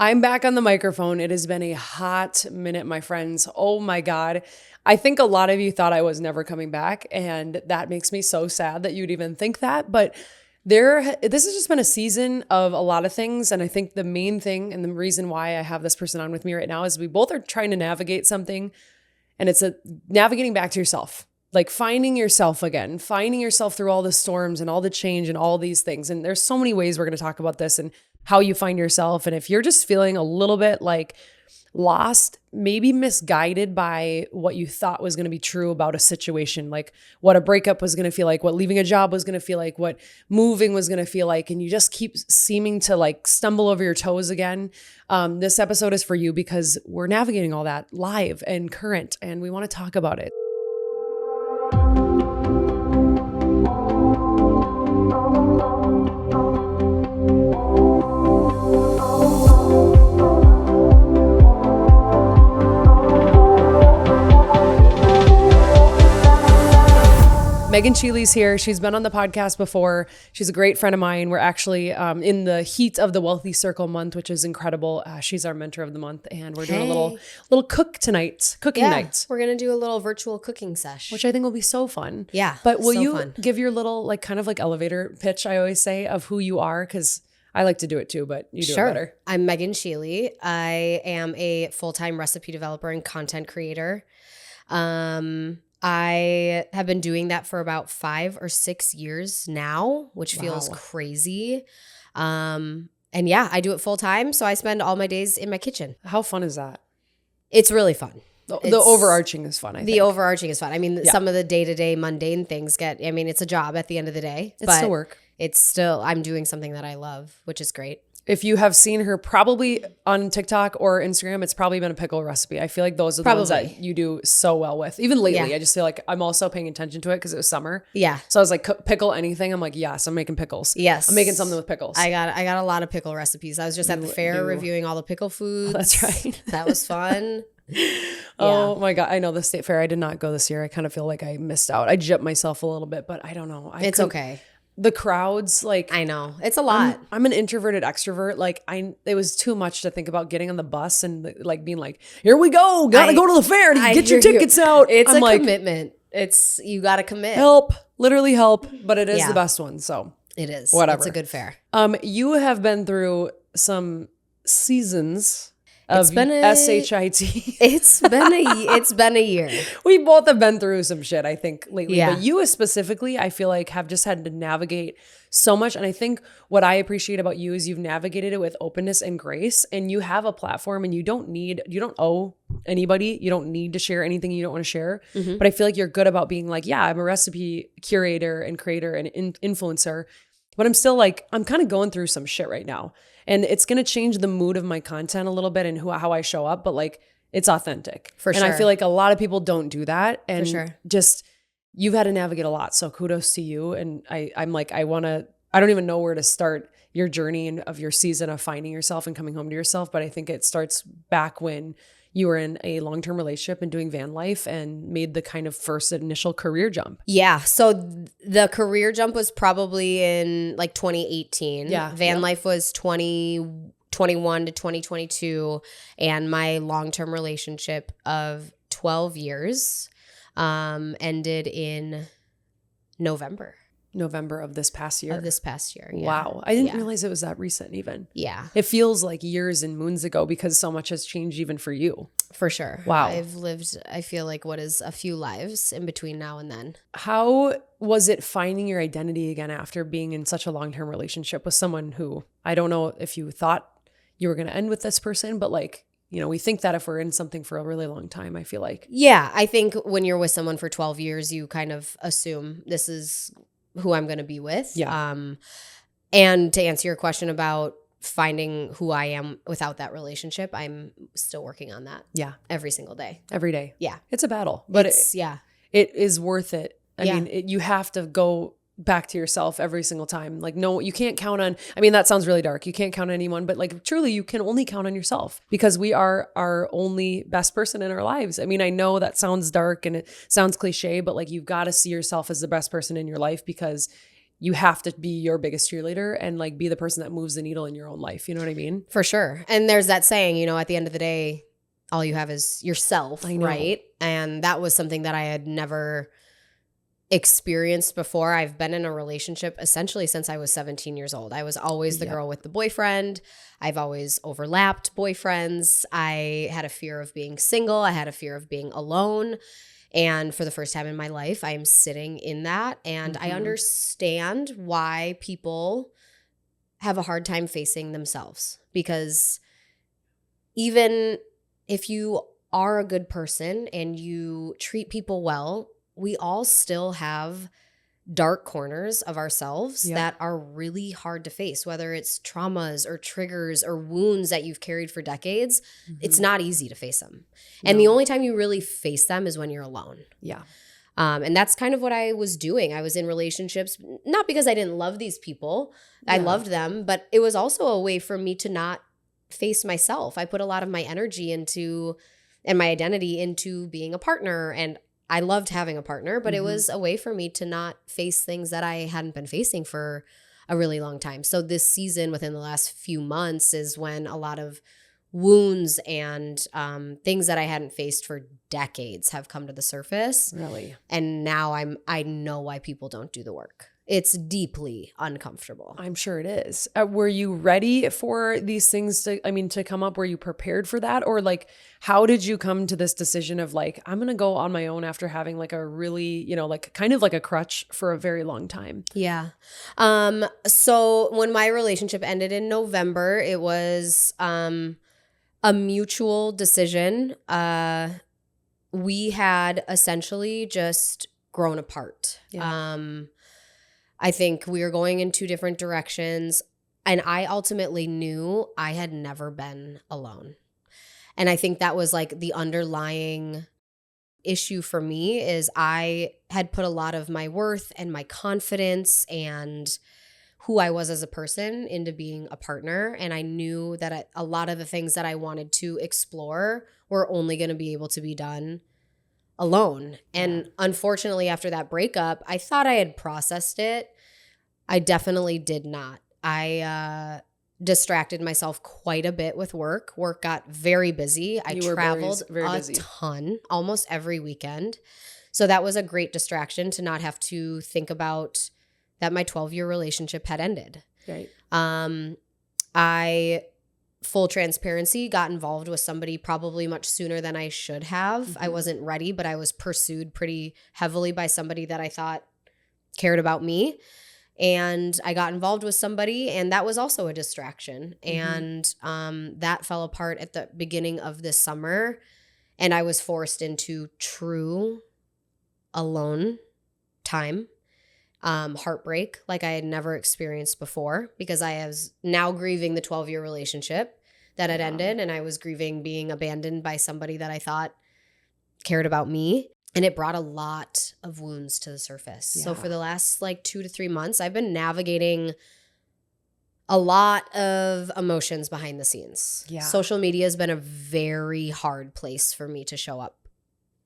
I'm back on the microphone. It has been a hot minute, my friends. Oh my God. I think a lot of you thought I was never coming back, and that makes me so sad that you'd even think that. But this has just been a season of a lot of things. And I think the main thing and the reason why I have this person on with me right now is we both are trying to navigate something, and it's navigating back to yourself. Like finding yourself again, finding yourself through all the storms and all the change and all these things. And there's so many ways we're going to talk about this and how you find yourself. And if you're just feeling a little bit like lost, maybe misguided by what you thought was going to be true about a situation, like what a breakup was going to feel like, what leaving a job was going to feel like, what moving was going to feel like, and you just keep seeming to like stumble over your toes again, this episode is for you because we're navigating all that live and current, and we want to talk about it. Megan Sheley's here. She's been on the podcast before. She's a great friend of mine. We're actually in the heat of the Wealthy Circle month, which is incredible. She's our mentor of the month, and we're doing a little cooking night. We're gonna do a little virtual cooking sesh, which I think will be so fun. Yeah, but will you give your little like kind of like elevator pitch? I always say of who you are, because I like to do it too, but you do it better. I'm Megan Sheley. I am a full-time recipe developer and content creator. I have been doing that for about 5 or 6 years now, which feels crazy. And yeah, I do it full time. So I spend all my days in my kitchen. How fun is that? It's really fun. The overarching is fun, I think. The overarching is fun. I mean, some of the day-to-day mundane things it's a job at the end of the day. It's still work. I'm doing something that I love, which is great. If you have seen her probably on TikTok or Instagram, it's probably been a pickle recipe. I feel like those are the ones that you do so well with. Even lately, I just feel like I'm also paying attention to it because it was summer. Yeah. So I was like, pickle anything. I'm like, yes, I'm making pickles. Yes. I'm making something with pickles. I got a lot of pickle recipes. I was just at the fair reviewing all the pickle foods. Oh, that's right. That was fun. Oh my God. I know the state fair. I did not go this year. I kind of feel like I missed out. I gypped myself a little bit, but I don't know. It's okay. The crowds, like I know it's a lot. I'm an introverted extrovert. Like it was too much to think about getting on the bus and like being like, here we go, gotta go to the fair to get your tickets out. It's a commitment. You gotta commit. Help, literally help. But it is the best one. So it is. Whatever. It's a good fair. You have been through some seasons of SHIT. It's been a year. We both have been through some shit, I think, lately. Yeah. But you specifically, I feel like have just had to navigate so much. And I think what I appreciate about you is you've navigated it with openness and grace, and you have a platform, and you don't owe anybody. You don't need to share anything you don't want to share. Mm-hmm. But I feel like you're good about being like, yeah, I'm a recipe curator and creator and influencer. But I'm still like, I'm kind of going through some shit right now. And it's going to change the mood of my content a little bit and how I show up. But like, it's authentic. For sure. And I feel like a lot of people don't do that. And for sure. Just, you've had to navigate a lot. So kudos to you. And I'm like, I don't even know where to start your journey of your season of finding yourself and coming home to yourself. But I think it starts back when you were in a long-term relationship and doing van life and made the kind of first initial career jump. Yeah. So the career jump was probably in like 2018. Yeah. Van life was 2021 to 2022. And my long-term relationship of 12 years ended in November of this past year. Yeah. Wow. I didn't realize it was that recent even. Yeah. It feels like years and moons ago because so much has changed even for you. For sure. Wow. I've lived, I feel like, what is a few lives in between now and then. How was it finding your identity again after being in such a long-term relationship with someone who, I don't know if you thought you were going to end with this person, but like, you know, we think that if we're in something for a really long time, I feel like. Yeah. I think when you're with someone for 12 years, you kind of assume this is who I'm going to be with. Yeah. And to answer your question about finding who I am without that relationship, I'm still working on that. Yeah. Every single day. Every day. Yeah. It's a battle, but it is worth it. I mean, you have to go back to yourself every single time. Like, no, you can't count on, I mean, that sounds really dark. You can't count on anyone, but like truly you can only count on yourself because we are our only best person in our lives. I mean, I know that sounds dark and it sounds cliche, but like you've got to see yourself as the best person in your life because you have to be your biggest cheerleader and like be the person that moves the needle in your own life. You know what I mean? For sure. And there's that saying, you know, at the end of the day, all you have is yourself, right? And that was something that I had never experienced before. I've been in a relationship essentially since I was 17 years old. I was always the girl with the boyfriend. I've always overlapped boyfriends. I had a fear of being single. I had a fear of being alone. And for the first time in my life, I am sitting in that. And I understand why people have a hard time facing themselves, because even if you are a good person and you treat people well, we all still have dark corners of ourselves that are really hard to face, whether it's traumas or triggers or wounds that you've carried for decades. It's not easy to face them. And the only time you really face them is when you're alone. Yeah. And that's kind of what I was doing. I was in relationships, not because I didn't love these people. I loved them, but it was also a way for me to not face myself. I put a lot of my energy into and my identity into being a partner, and I loved having a partner, but it was a way for me to not face things that I hadn't been facing for a really long time. So this season, within the last few months, is when a lot of wounds and things that I hadn't faced for decades have come to the surface. Really? And now I know why people don't do the work. It's deeply uncomfortable. I'm sure it is. Were you ready for these things to come up? Were you prepared for that? Or like, how did you come to this decision of like, I'm going to go on my own after having like a really, like kind of like a crutch for a very long time? Yeah. So when my relationship ended in November, it was a mutual decision. We had essentially just grown apart. Yeah. I think we were going in two different directions, and I ultimately knew I had never been alone. And I think that was like the underlying issue for me, is I had put a lot of my worth and my confidence and who I was as a person into being a partner. And I knew that a lot of the things that I wanted to explore were only going to be able to be done alone. And unfortunately, after that breakup, I thought I had processed it. I definitely did not. I distracted myself quite a bit with work. Work got very busy. I traveled very busy. A ton, almost every weekend. So that was a great distraction to not have to think about that my 12-year relationship had ended. Right. I, full transparency, got involved with somebody probably much sooner than I should have. I wasn't ready, but I was pursued pretty heavily by somebody that I thought cared about me. And I got involved with somebody, and that was also a distraction. And that fell apart at the beginning of this summer. And I was forced into true alone time. Heartbreak like I had never experienced before, because I was now grieving the 12-year relationship that had ended, and I was grieving being abandoned by somebody that I thought cared about me. And it brought a lot of wounds to the surface. So for the last like 2 to 3 months, I've been navigating a lot of emotions behind the scenes. Yeah. Social media has been a very hard place for me to show up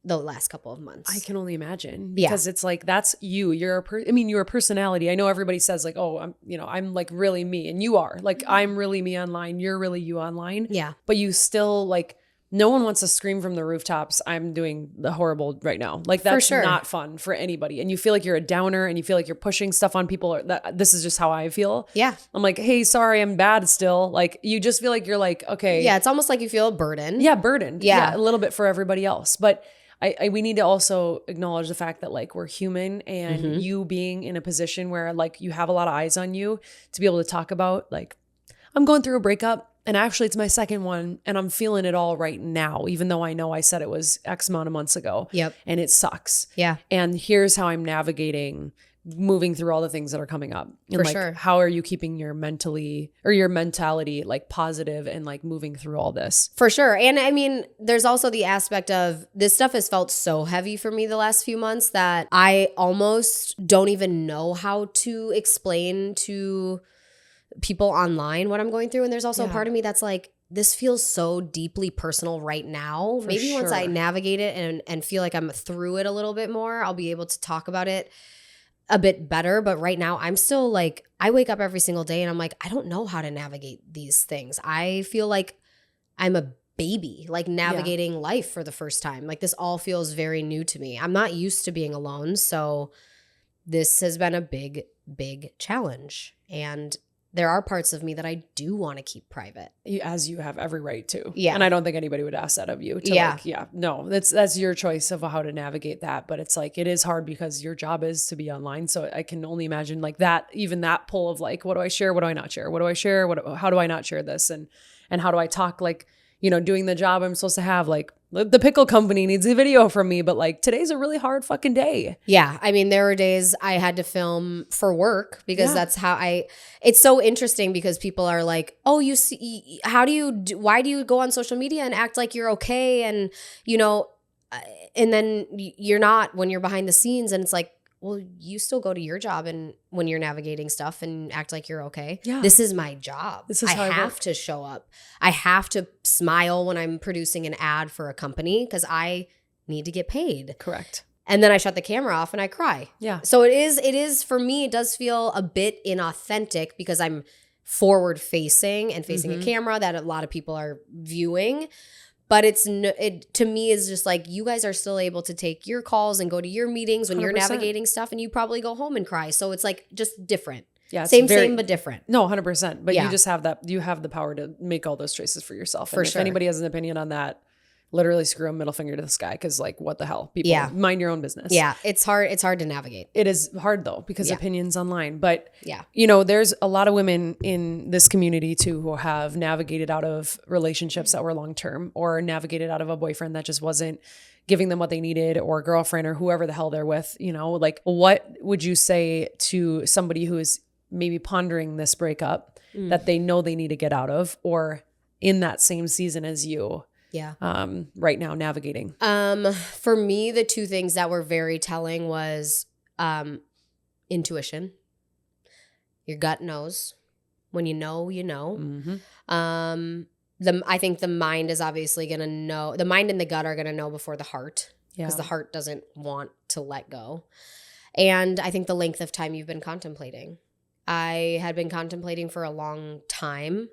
the last couple of months. I can only imagine, because it's like, that's you. You're a personality. I know everybody says like, oh, I'm like really me, and you are like, I'm really me online. You're really you online. Yeah. But you still like, no one wants to scream from the rooftops, I'm doing the horrible right now. Like, that's not fun for anybody. And you feel like you're a downer, and you feel like you're pushing stuff on people. Or this is just how I feel. Yeah. I'm like, hey, sorry, I'm bad still. Like, you just feel like you're like, okay. Yeah. It's almost like you feel a burden. Yeah. Burdened. Yeah. A little bit for everybody else. But we need to also acknowledge the fact that like we're human, and you being in a position where like you have a lot of eyes on you to be able to talk about like, I'm going through a breakup, and actually it's my second one, and I'm feeling it all right now, even though I know I said it was X amount of months ago. Yep. And it sucks. Yeah. And here's how I'm navigating moving through all the things that are coming up. And for like, sure. How are you keeping your mentality like positive and like moving through all this? For sure. And I mean, there's also the aspect of this stuff has felt so heavy for me the last few months that I almost don't even know how to explain to people online what I'm going through. And there's also a part of me that's like, this feels so deeply personal right now. Maybe once I navigate it and feel like I'm through it a little bit more, I'll be able to talk about it a bit better, but right now I'm still like, I wake up every single day and I'm like, I don't know how to navigate these things. I feel like I'm a baby, like navigating life for the first time. Like this all feels very new to me. I'm not used to being alone. So this has been a big, big challenge. And there are parts of me that I do want to keep private. As you have every right to. Yeah. And I don't think anybody would ask that of you. No, that's your choice of how to navigate that. But it's like, it is hard because your job is to be online. So I can only imagine like that, even that pull of like, what do I share? What do I not share? What do I share? How do I not share this? And how do I talk like, doing the job I'm supposed to have, like the pickle company needs a video from me, but like today's a really hard fucking day. Yeah. I mean, there were days I had to film for work because that's how it's so interesting because people are like, oh, you see, why do you go on social media and act like you're okay? And, and then you're not when you're behind the scenes, and it's like, well, you still go to your job and when you're navigating stuff and act like you're okay. Yeah. This is my job. This is I how have to show up. I have to smile when I'm producing an ad for a company because I need to get paid. Correct. And then I shut the camera off and I cry. Yeah. So it is for me, it does feel a bit inauthentic because I'm forward facing and facing a camera that a lot of people are viewing. But to me is just like, you guys are still able to take your calls and go to your meetings when 100%. you're navigating stuff, and you probably go home and cry. So it's like just different. Yeah, same, but different. No, 100%. But Yeah. you just have that. You have the power to make all those choices for yourself. For And sure. if anybody has an opinion on that, literally screw a middle finger to the sky, because like, what the hell? People, Yeah. mind your own business. Yeah, it's hard. It's hard to navigate. It is hard though, because Yeah. opinions online. But Yeah. there's a lot of women in this community too who have navigated out of relationships that were long term, or navigated out of a boyfriend that just wasn't giving them what they needed, or girlfriend, or whoever the hell they're with. Like, what would you say to somebody who is maybe pondering this breakup that they know they need to get out of, or in that same season as you? Yeah. Right now navigating. For me, the two things that were very telling was intuition. Your gut knows. When you know, you know. I think the mind is obviously going to know. The mind and the gut are going to know before the heart, because the heart doesn't want to let go. And I think the length of time you've been contemplating. I had been contemplating for a long time.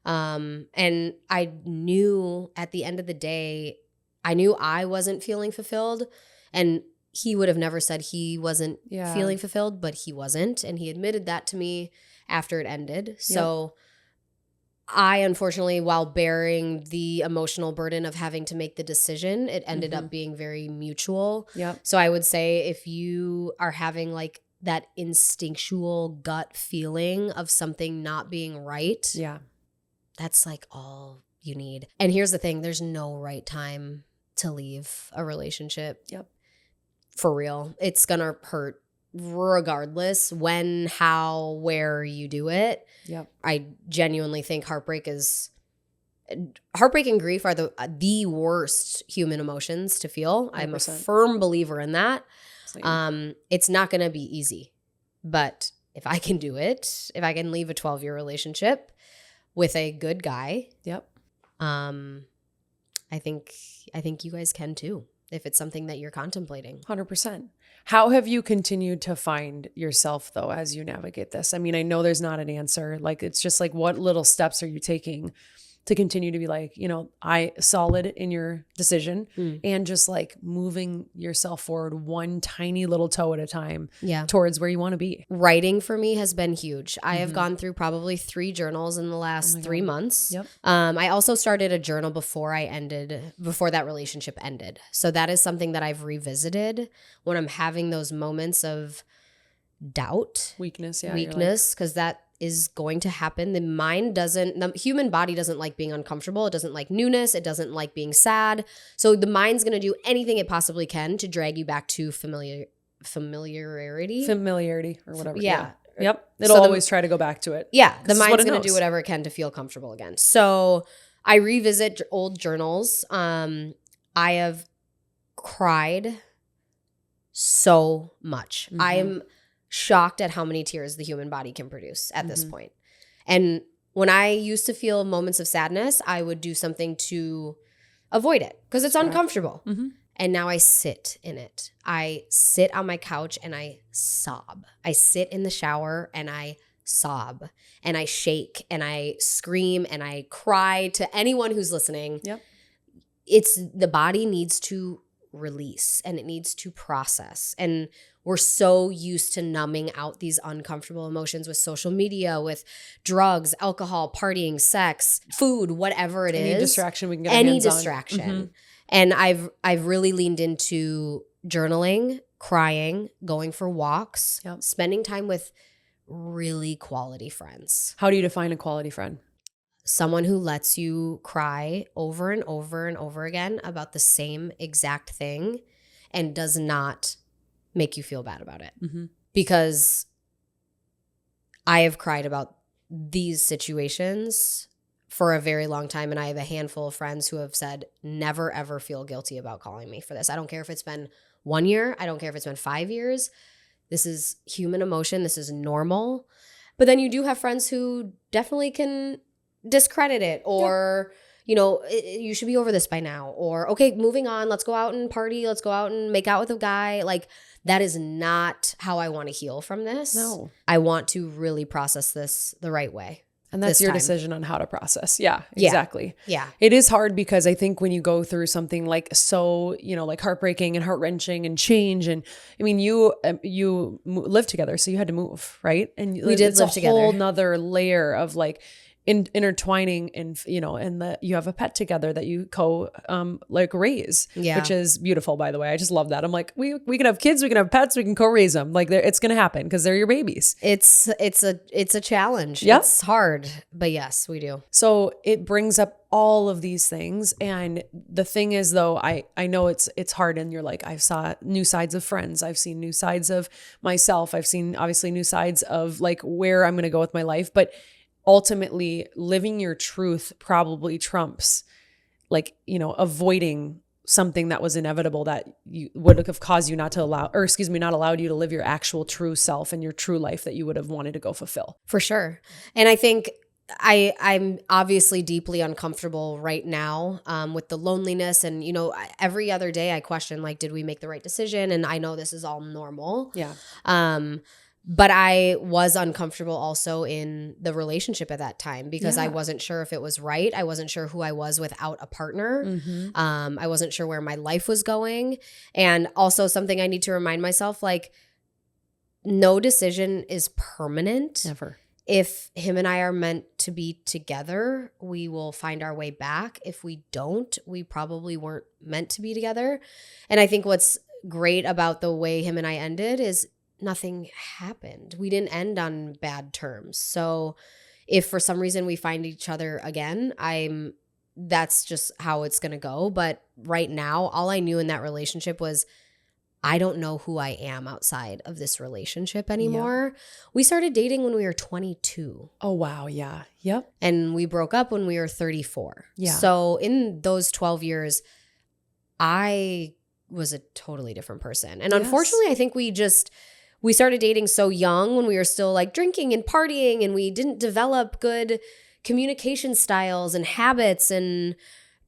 And I knew at the end of the day, I knew I wasn't feeling fulfilled, and he would have never said he wasn't feeling fulfilled, but he wasn't. And he admitted that to me after it ended. So I, unfortunately, while bearing the emotional burden of having to make the decision, it ended up being very mutual. Yep. So I would say if you are having like that instinctual gut feeling of something not being right, that's like all you need. And here's the thing, there's no right time to leave a relationship. Yep. For real. It's gonna hurt regardless when, how, where you do it. Yep. I genuinely think heartbreak and grief are the worst human emotions to feel. 100%. I'm a firm believer in that. Same. It's not going to be easy, but if I can do it, if I can leave a 12-year relationship with a good guy, I think you guys can too, if it's something that you're contemplating. 100%. How have you continued to find yourself though, as you navigate this? I mean, I know there's not an answer. Like, it's just like, what little steps are you taking to continue to be like, I solid in your decision, and just like moving yourself forward one tiny little toe at a time towards where you want to be? Writing for me has been huge. I have gone through probably 3 journals in the last 3 months. Yep. I also started a journal before that relationship ended. So that is something that I've revisited when I'm having those moments of doubt, weakness, because that is going to happen. The human body doesn't like being uncomfortable. It doesn't like newness. It doesn't like being sad. So the mind's going to do anything it possibly can to drag you back to familiarity or whatever. Yeah. Yep. It'll always try to go back to it. Yeah. The mind's going to do whatever it can to feel comfortable again. So I revisit old journals. I have cried so much. I'm shocked at how many tears the human body can produce at this point. And when I used to feel moments of sadness, I would do something to avoid it because it's uncomfortable. And now I sit in it. I sit on my couch and I sob. I sit in the shower and I sob and I shake and I scream and I cry to anyone who's listening. Yep. The body needs to release and it needs to process. And we're so used to numbing out these uncomfortable emotions with social media, with drugs, alcohol, partying, sex, food, whatever it is. Any distraction we can get our Any hands on. distraction. And I've really leaned into journaling, crying, going for walks, spending time with really quality friends. How do you define a quality friend? Someone who lets you cry over and over and over again about the same exact thing and does not make you feel bad about it. Because I have cried about these situations for a very long time, and I have a handful of friends who have said, never ever feel guilty about calling me for this. I don't care if it's been 1 year. I don't care if it's been 5 years. This is human emotion. This is normal. But then you do have friends who definitely can discredit it, or you know, you should be over this by now, or okay, moving on, let's go out and party, let's go out and make out with a guy. Like, that is not how I want to heal from this. No. I want to really process this the right way. And that's your decision on how to process. Yeah, exactly. Yeah. It is hard because I think when you go through something like so, you know, like heartbreaking and heart-wrenching and change, and I mean, you lived together, so you had to move, right? And we did live together. It's a whole nother layer of like intertwining, and you know, and you have a pet together that you raise, which is beautiful, by the way. I just love that. I'm like, we can have kids, we can have pets, we can co-raise them. Like, it's gonna happen because they're your babies. It's a challenge. Yep. It's hard, but yes, we do. So it brings up all of these things, and the thing is, though, I know it's hard, and you're like, I've saw new sides of friends, I've seen new sides of myself, I've seen obviously new sides of like where I'm gonna go with my life, but ultimately living your truth probably trumps, like, you know, avoiding something that was inevitable that you would have caused you not allowed you to live your actual true self and your true life that you would have wanted to go fulfill. For sure. And I think I'm obviously deeply uncomfortable right now with the loneliness. And, you know, every other day I question, like, did we make the right decision? And I know this is all normal. Yeah. But I was uncomfortable also in the relationship at that time because I wasn't sure if it was right. I wasn't sure who I was without a partner. I wasn't sure where my life was going. And also something I need to remind myself, like, no decision is permanent. Never. If him and I are meant to be together, we will find our way back. If we don't, we probably weren't meant to be together. And I think what's great about the way him and I ended is nothing happened. We didn't end on bad terms. So if for some reason we find each other again, that's just how it's going to go. But right now, all I knew in that relationship was I don't know who I am outside of this relationship anymore. Yeah. We started dating when we were 22. Oh, wow. Yeah. Yep. And we broke up when we were 34. Yeah. So in those 12 years, I was a totally different person. And unfortunately, I think we started dating so young when we were still like drinking and partying, and we didn't develop good communication styles and habits and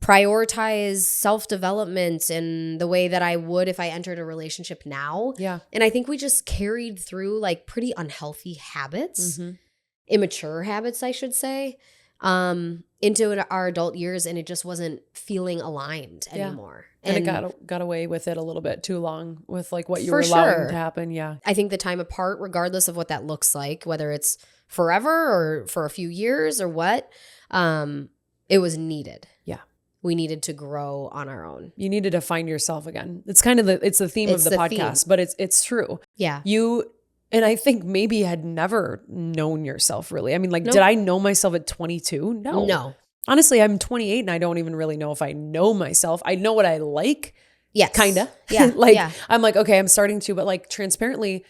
prioritize self-development in the way that I would if I entered a relationship now. Yeah. And I think we just carried through like pretty unhealthy habits, immature habits, I should say, into our adult years, and it just wasn't feeling aligned anymore. And it got away with it a little bit too long with like what you were allowing to happen. Yeah. I think the time apart, regardless of what that looks like, whether it's forever or for a few years or what, it was needed. Yeah. We needed to grow on our own. You needed to find yourself again. It's kind of it's the theme of the podcast, but it's true. Yeah. And I think maybe you had never known yourself really. I mean, like, did I know myself at 22? No. Honestly, I'm 28 and I don't even really know if I know myself. I know what I like. Yes. Kinda. Yeah. I'm like, okay, I'm starting to, but like transparently,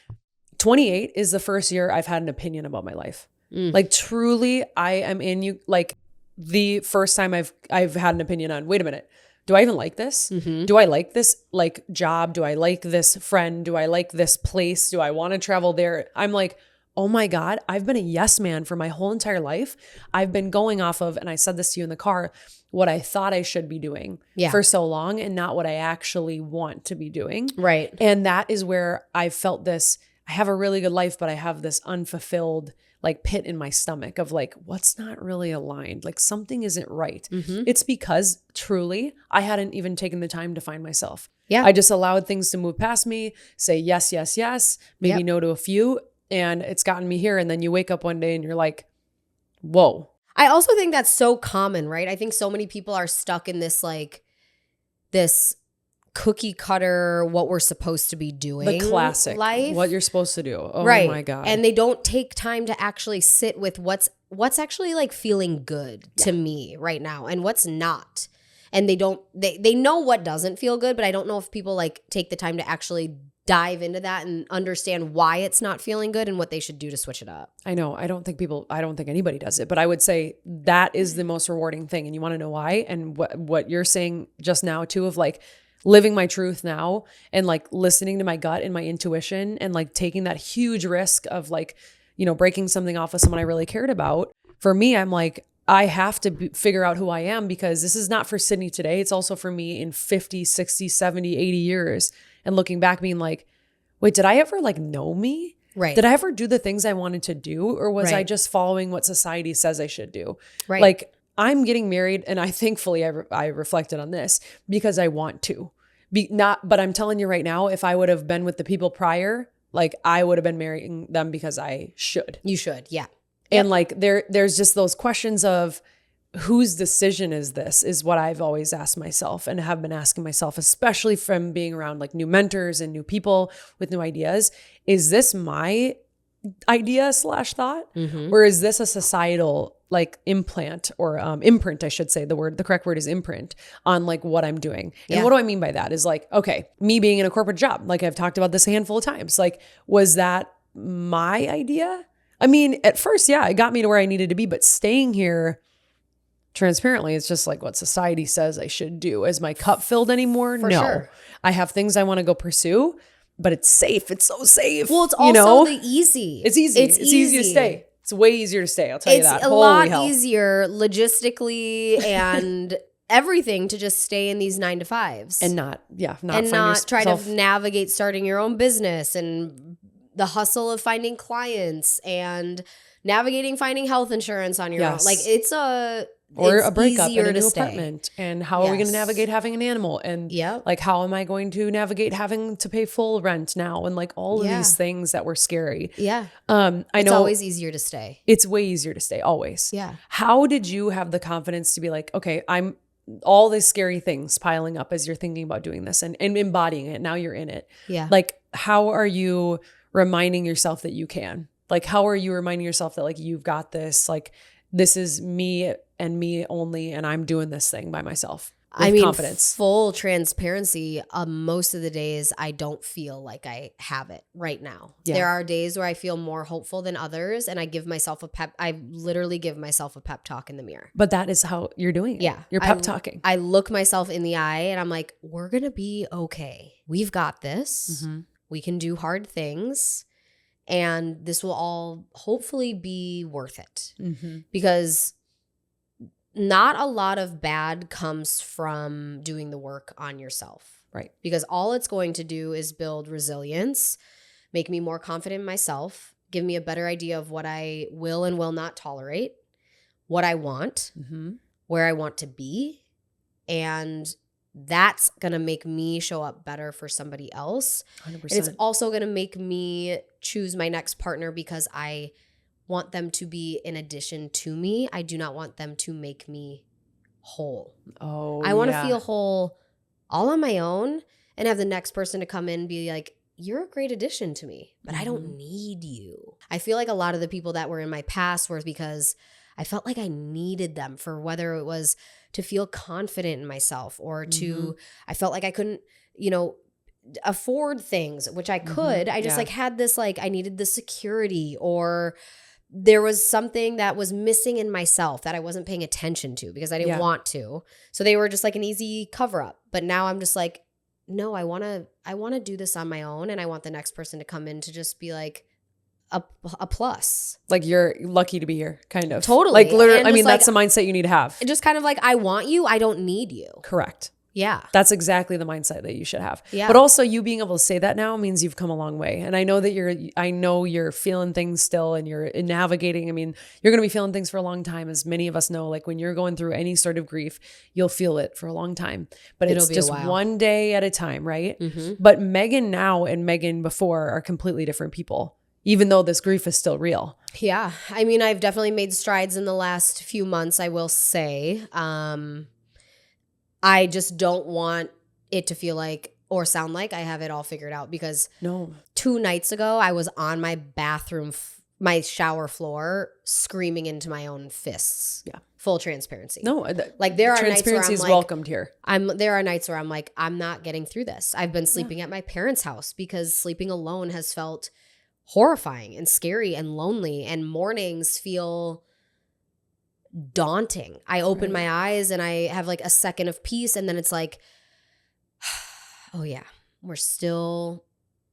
28 is the first year I've had an opinion about my life. Like, truly, I am like the first time I've had an opinion on, wait a minute, do I even like this? Do I like this like job? Do I like this friend? Do I like this place? Do I want to travel there? I'm like, oh my God, I've been a yes man for my whole entire life. I've been going off of, and I said this to you in the car, what I thought I should be doing for so long and not what I actually want to be doing. Right. And that is where I felt this, I have a really good life, but I have this unfulfilled like pit in my stomach of like, what's not really aligned? Like something isn't right. It's because truly I hadn't even taken the time to find myself. Yeah. I just allowed things to move past me, say yes, yes, yes, maybe no to a few. And it's gotten me here. And then you wake up one day and you're like, whoa. I also think that's so common, right? I think so many people are stuck in this like this cookie cutter, what we're supposed to be doing. The classic life. What you're supposed to do. Oh right. my God. And they don't take time to actually sit with what's actually like feeling good to me right now and what's not. And they know what doesn't feel good, but I don't know if people like take the time to actually dive into that and understand why it's not feeling good and what they should do to switch it up. I know. I don't think anybody does it, but I would say that is the most rewarding thing. And you want to know why? And what you're saying just now too, of like living my truth now and like listening to my gut and my intuition and like taking that huge risk of like, you know, breaking something off with someone I really cared about. For me, I'm like, I have to figure out who I am, because this is not for Sydney today. It's also for me in 50, 60, 70, 80 years. And looking back being like, wait, did I ever like know me? Right. Did I ever do the things I wanted to do? Or was I Right. just following what society says I should do? Right. Like I'm getting married, and I thankfully I reflected on this because I want to be not, but I'm telling you right now, if I would have been with the people prior, like I would have been marrying them because I should. You should. Yeah. And like there's just those questions of whose decision is this, is what I've always asked myself and have been asking myself, especially from being around like new mentors and new people with new ideas. Is this my idea / thought? Or is this a societal like implant or imprint, I should say. The correct word is imprint on like what I'm doing. And what do I mean by that is like, okay, me being in a corporate job, like I've talked about this a handful of times, like, was that my idea? I mean, at first, yeah, it got me to where I needed to be, but staying here transparently, it's just like what society says I should do. Is my cup filled anymore? For no. sure. I have things I want to go pursue, but it's safe. It's so safe. Well, it's also the easy. It's easy. It's easy to stay. It's way easier to stay. I'll tell you that. It's a lot easier logistically and everything to just stay in these 9 to 5s and not try to navigate starting your own business and the hustle of finding clients and navigating finding health insurance on your own. Like it's a breakup in a new apartment. And how are we going to navigate having an animal? And like, how am I going to navigate having to pay full rent now? And like all of these things that were scary. Yeah. I know it's always easier to stay. It's way easier to stay always. Yeah. How did you have the confidence to be like, okay, I'm all these scary things piling up as you're thinking about doing this and embodying it. Now you're in it. Yeah. Like, how are you reminding yourself that you can? Like, how are you reminding yourself that like, you've got this, like, this is me and me only, and I'm doing this thing by myself with confidence. Full transparency, most of the days I don't feel like I have it right now. Yeah. There are days where I feel more hopeful than others, and I literally give myself a pep talk in the mirror. But that is how you're doing it. Yeah. You're pep talking. I look myself in the eye and I'm like, we're going to be okay. We've got this. Mm-hmm. We can do hard things. And this will all hopefully be worth it. Mm-hmm. Because not a lot of bad comes from doing the work on yourself. Right. Because all it's going to do is build resilience, make me more confident in myself, give me a better idea of what I will and will not tolerate, what I want, where I want to be. And that's going to make me show up better for somebody else. 100%. And it's also going to make me choose my next partner because I want them to be in addition to me. I do not want them to make me whole. Oh, I want to feel whole all on my own and have the next person to come in and be like, you're a great addition to me, but I don't need you. I feel like a lot of the people that were in my past were because I felt like I needed them for whether it was to feel confident in myself or to, I felt like I couldn't, afford things, which I could. I just had this, I needed the security, or there was something that was missing in myself that I wasn't paying attention to because I didn't want to. So they were just like an easy cover up. But now I'm just like, no, I want to do this on my own. And I want the next person to come in to just be like, a plus. Like you're lucky to be here, kind of. Totally. Like literally, And I mean, just, like, that's the mindset you need to have. Just kind of like, I want you, I don't need you. Correct. Yeah. That's exactly the mindset that you should have. Yeah. But also you being able to say that now means you've come a long way. And I know that you're feeling things still and you're navigating. I mean, you're going to be feeling things for a long time, as many of us know. Like when you're going through any sort of grief, you'll feel it for a long time. But It'll it's be a just while. one day at a time, right? Mm-hmm. But Megan now and Megan before are completely different people, even though this grief is still real. Yeah. I mean, I've definitely made strides in the last few months, I will say. I just don't want it to feel like or sound like I have it all figured out, because No. 2 nights ago I was on my bathroom, my shower floor, screaming into my own fists. Yeah. Full transparency. No. Like there are nights where transparency I'm is like, welcomed here. there are nights where I'm like, I'm not getting through this. I've been sleeping at my parents' house because sleeping alone has felt horrifying and scary and lonely, and mornings feel daunting. I open my eyes and I have like a second of peace, and then it's like, oh yeah, we're still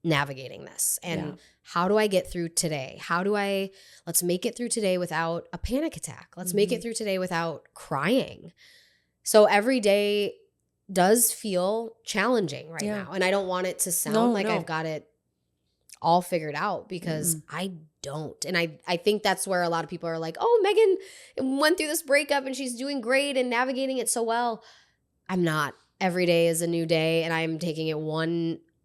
navigating this. And how do I get through today? Let's make it through today without a panic attack. Let's make it through today without crying. So every day does feel challenging right now. And I don't want it to sound like I've got it all figured out, because I don't. And I think that's where a lot of people are like, oh, Megan went through this breakup and she's doing great and navigating it so well. I'm not. Every day is a new day, and I'm taking it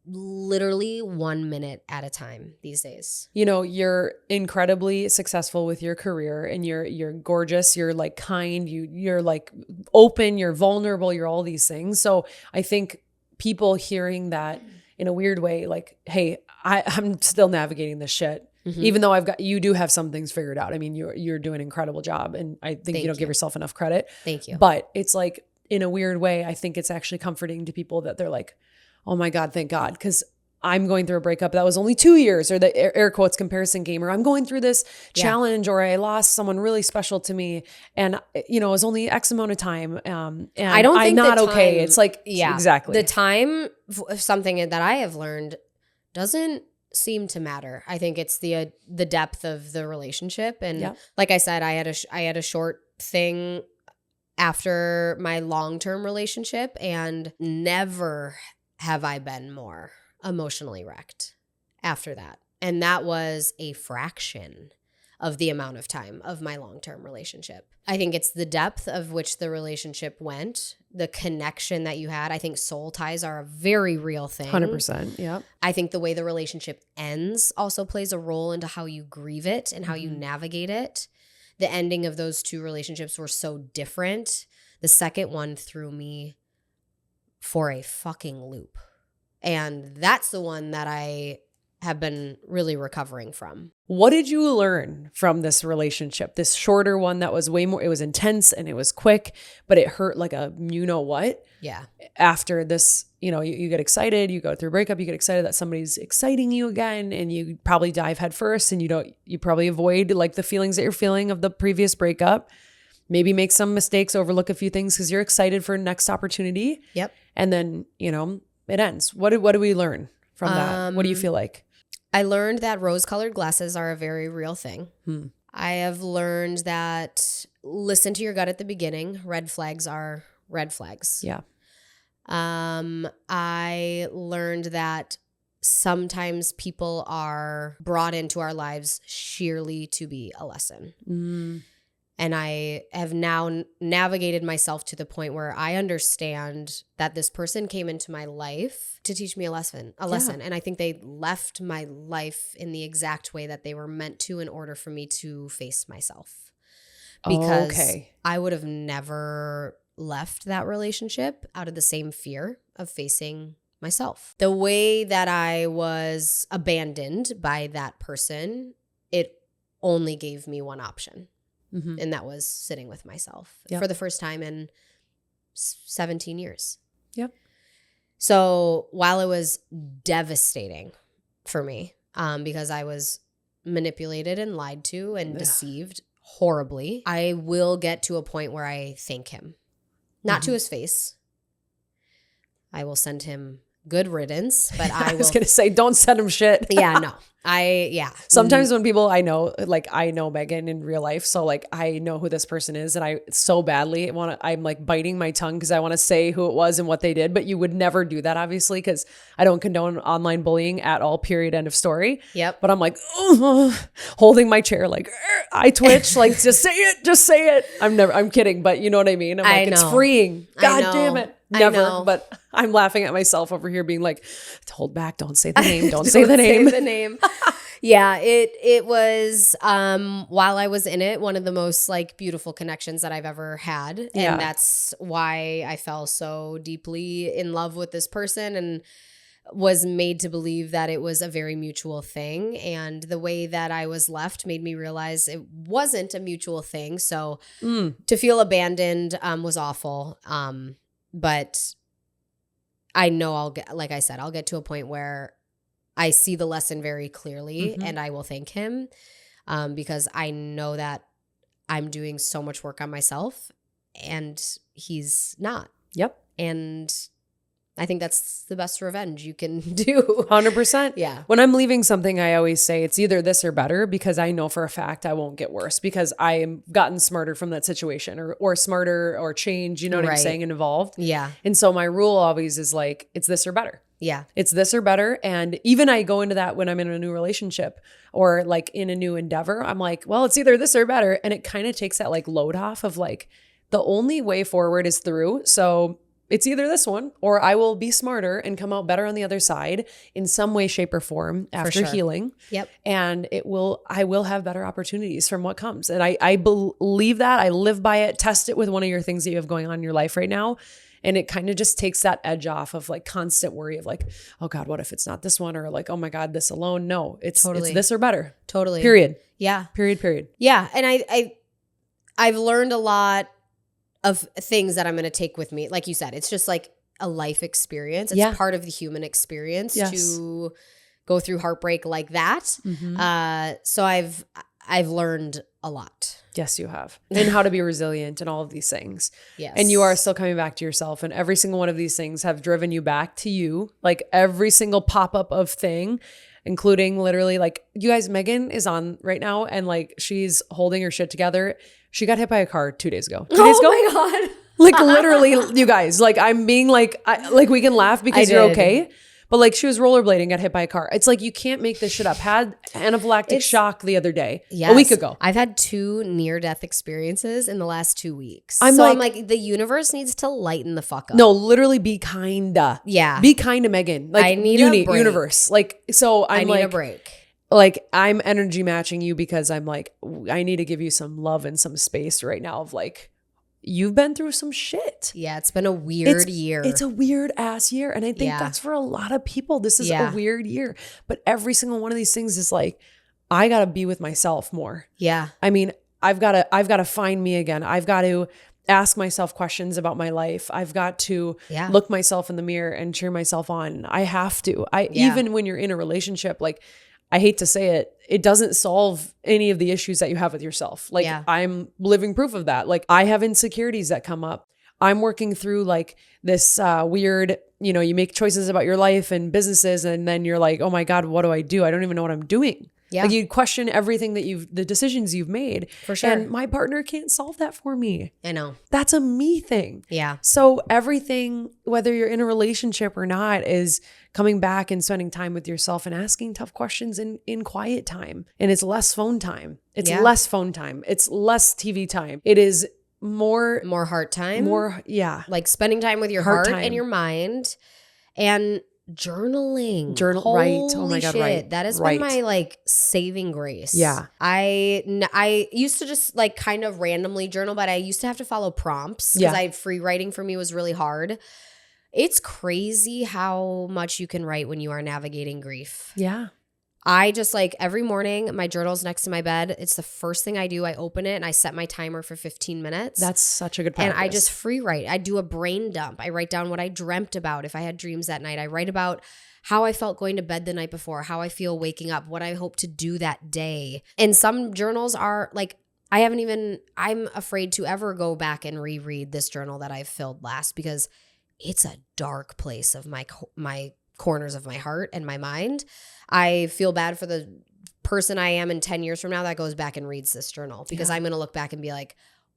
literally 1 minute at a time these days. You know, you're incredibly successful with your career, and you're gorgeous. You're like kind, you're like open, you're vulnerable, you're all these things. So I think people hearing that in a weird way, like, hey, I'm still navigating this shit. Even though you do have some things figured out. I mean, you're doing an incredible job, and I think you don't give yourself enough credit. Thank you. But it's like, in a weird way, I think it's actually comforting to people that they're like, oh my God, thank God. Because I'm going through a breakup that was only 2 years, or the air quotes comparison game, or I'm going through this challenge, or I lost someone really special to me, and it was only X amount of time. And I don't think I'm not the time, okay. It's like, exactly. The time, something that I have learned, doesn't seem to matter. I think it's the depth of the relationship. And like I said, I had a short thing after my long-term relationship, and never have I been more emotionally wrecked after that. And that was a fraction of the amount of time of my long-term relationship. I think it's the depth of which the relationship went, the connection that you had. I think soul ties are a very real thing. 100%. Yeah. I think the way the relationship ends also plays a role into how you grieve it and how you navigate it. The ending of those 2 relationships were so different. The second one threw me for a fucking loop. And that's the one that I have been really recovering from. What did you learn from this relationship? This shorter one that was way more, it was intense and it was quick, but it hurt like a what? Yeah. After this, you get excited, you go through a breakup, you get excited that somebody's exciting you again, and you probably dive head first, and you probably avoid like the feelings that you're feeling of the previous breakup. Maybe make some mistakes, overlook a few things because you're excited for next opportunity. Yep. And then, it ends. What do we learn from that? What do you feel like? I learned that rose-colored glasses are a very real thing. I have learned that listen to your gut at the beginning. Red flags are red flags. Yeah. I learned that sometimes people are brought into our lives sheerly to be a lesson. And I have now navigated myself to the point where I understand that this person came into my life to teach me a lesson. And I think they left my life in the exact way that they were meant to, in order for me to face myself. Because I would have never left that relationship out of the same fear of facing myself. The way that I was abandoned by that person, it only gave me one option. And that was sitting with myself for the first time in 17 years. Yep. So while it was devastating for me, because I was manipulated and lied to and deceived horribly, I will get to a point where I thank him. Not to his face. I will send him good riddance, but I was going to say, don't send him shit. Yeah, no. Sometimes when people I know Megan in real life, so like I know who this person is, and I so badly I'm like biting my tongue because I want to say who it was and what they did, but you would never do that, obviously, because I don't condone online bullying at all, period, end of story. Yep. But I'm like, holding my chair, like I twitch, like just say it. I'm kidding, but you know what I mean? I'm like, it's freeing. God damn it. Never, but I'm laughing at myself over here being like, hold back, don't say the name, don't say the name. Yeah, it was while I was in it, one of the most like beautiful connections that I've ever had. And that's why I fell so deeply in love with this person and was made to believe that it was a very mutual thing. And the way that I was left made me realize it wasn't a mutual thing. So to feel abandoned was awful. But I know I'll get to a point where I see the lesson very clearly and I will thank him because I know that I'm doing so much work on myself and he's not. Yep. And I think that's the best revenge you can do. 100%. Yeah. When I'm leaving something, I always say it's either this or better, because I know for a fact I won't get worse because I've gotten smarter from that situation or smarter or change, you know what I'm saying, and evolved. Yeah. And so my rule always is like, it's this or better. Yeah. It's this or better. And even I go into that when I'm in a new relationship or like in a new endeavor, I'm like, well, it's either this or better. And it kind of takes that like load off of like, the only way forward is through. So it's either this one or I will be smarter and come out better on the other side in some way, shape, or form after healing. Yep. And I will have better opportunities from what comes. And I believe that. I live by it. Test it with one of your things that you have going on in your life right now. And it kind of just takes that edge off of like constant worry of like, oh God, what if it's not this one? Or like, oh my God, this alone. No, it's this or better. Totally. Period. Yeah. Period. Yeah. And I've learned a lot of things that I'm going to take with me. Like you said, it's just like a life experience. It's part of the human experience to go through heartbreak like that. So I've learned a lot. Yes, you have. And how to be resilient and all of these things. Yes. And you are still coming back to yourself. And every single one of these things have driven you back to you. Like every single pop-up of thing, including literally like, you guys, Megan is on right now and like she's holding her shit together. She got hit by a car 2 days ago. 2 days ago? Oh my God. Like literally, you guys, like I'm being like, we can laugh because you're okay. But like she was rollerblading, got hit by a car. It's like, you can't make this shit up. Had anaphylactic shock the other day, a week ago. I've had 2 near-death experiences in the last 2 weeks. I'm like, the universe needs to lighten the fuck up. No, literally be kinda. Yeah. Be kind to Megan. Like I need a break. Universe. Like, so I need a break. Like I'm energy matching you because I'm like, I need to give you some love and some space right now of like, you've been through some shit. Yeah, it's been a weird year. It's a weird ass year. And I think that's for a lot of people. This is a weird year. But every single one of these things is like, I got to be with myself more. Yeah. I mean, I've got to find me again. I've got to ask myself questions about my life. I've got to look myself in the mirror and cheer myself on. I have to. Even when you're in a relationship, like, I hate to say it, it doesn't solve any of the issues that you have with yourself. Like I'm living proof of that. Like I have insecurities that come up. I'm working through like this weird, you make choices about your life and businesses and then you're like, oh my God, what do? I don't even know what I'm doing. Yeah. Like you question everything that the decisions you've made. For sure. And my partner can't solve that for me. I know. That's a me thing. Yeah. So everything, whether you're in a relationship or not, is coming back and spending time with yourself and asking tough questions in quiet time. And it's less phone time. It's less phone time. It's less TV time. It is more heart time. Like spending time with your heart and your mind and journaling. Right. Oh my God. Shit. Right. That has been my like saving grace. Yeah. I used to just like kind of randomly journal, but I used to have to follow prompts because free writing for me was really hard. It's crazy how much you can write when you are navigating grief. Yeah. I just like every morning, my journal's next to my bed. It's the first thing I do. I open it and I set my timer for 15 minutes. That's such a good practice. And I just free write. I do a brain dump. I write down what I dreamt about. If I had dreams that night, I write about how I felt going to bed the night before, how I feel waking up, what I hope to do that day. And some journals are like, I'm afraid to ever go back and reread this journal that I've filled last because it's a dark place of my corners of my heart and my mind. I feel bad for the person I am in 10 years from now that goes back and reads this journal, because I'm going to look back and be like,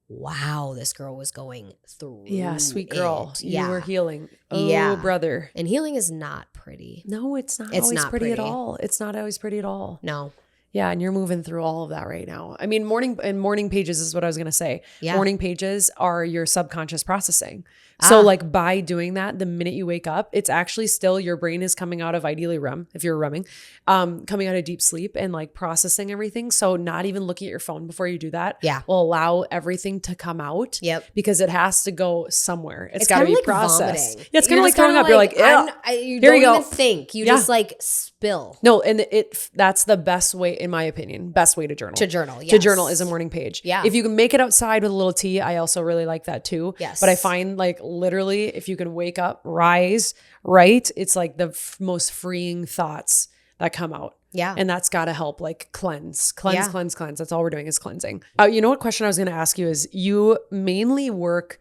wow, this girl was going through sweet girl. it. You were healing. Oh, brother. And healing is not pretty. No, it's not always pretty at all. It's not always pretty at all. No. Yeah, and you're moving through all of that right now. I mean, morning pages is what I was going to say. Yeah. Morning pages are your subconscious processing. So like by doing that, the minute you wake up, it's actually still your brain is coming out of ideally REM, if you're REMing, coming out of deep sleep and like processing everything. So not even looking at your phone before you do that will allow everything to come out. Yep. Because it has to go somewhere. It's got to be like processed. vomiting. Yeah, it's kind of like throwing up. You're like, you here don't you go. even think. You just like spill. No, and that's the best way, in my opinion, best way to journal. To journal, yes. To journal is a morning page. Yeah. If you can make it outside with a little tea, I also really like that too. Yes. But I find like literally, if you can wake up, rise, right? It's like the most freeing thoughts that come out. Yeah. And that's got to help like cleanse. Yeah. That's all we're doing is cleansing. You know what question I was going to ask you is, you mainly work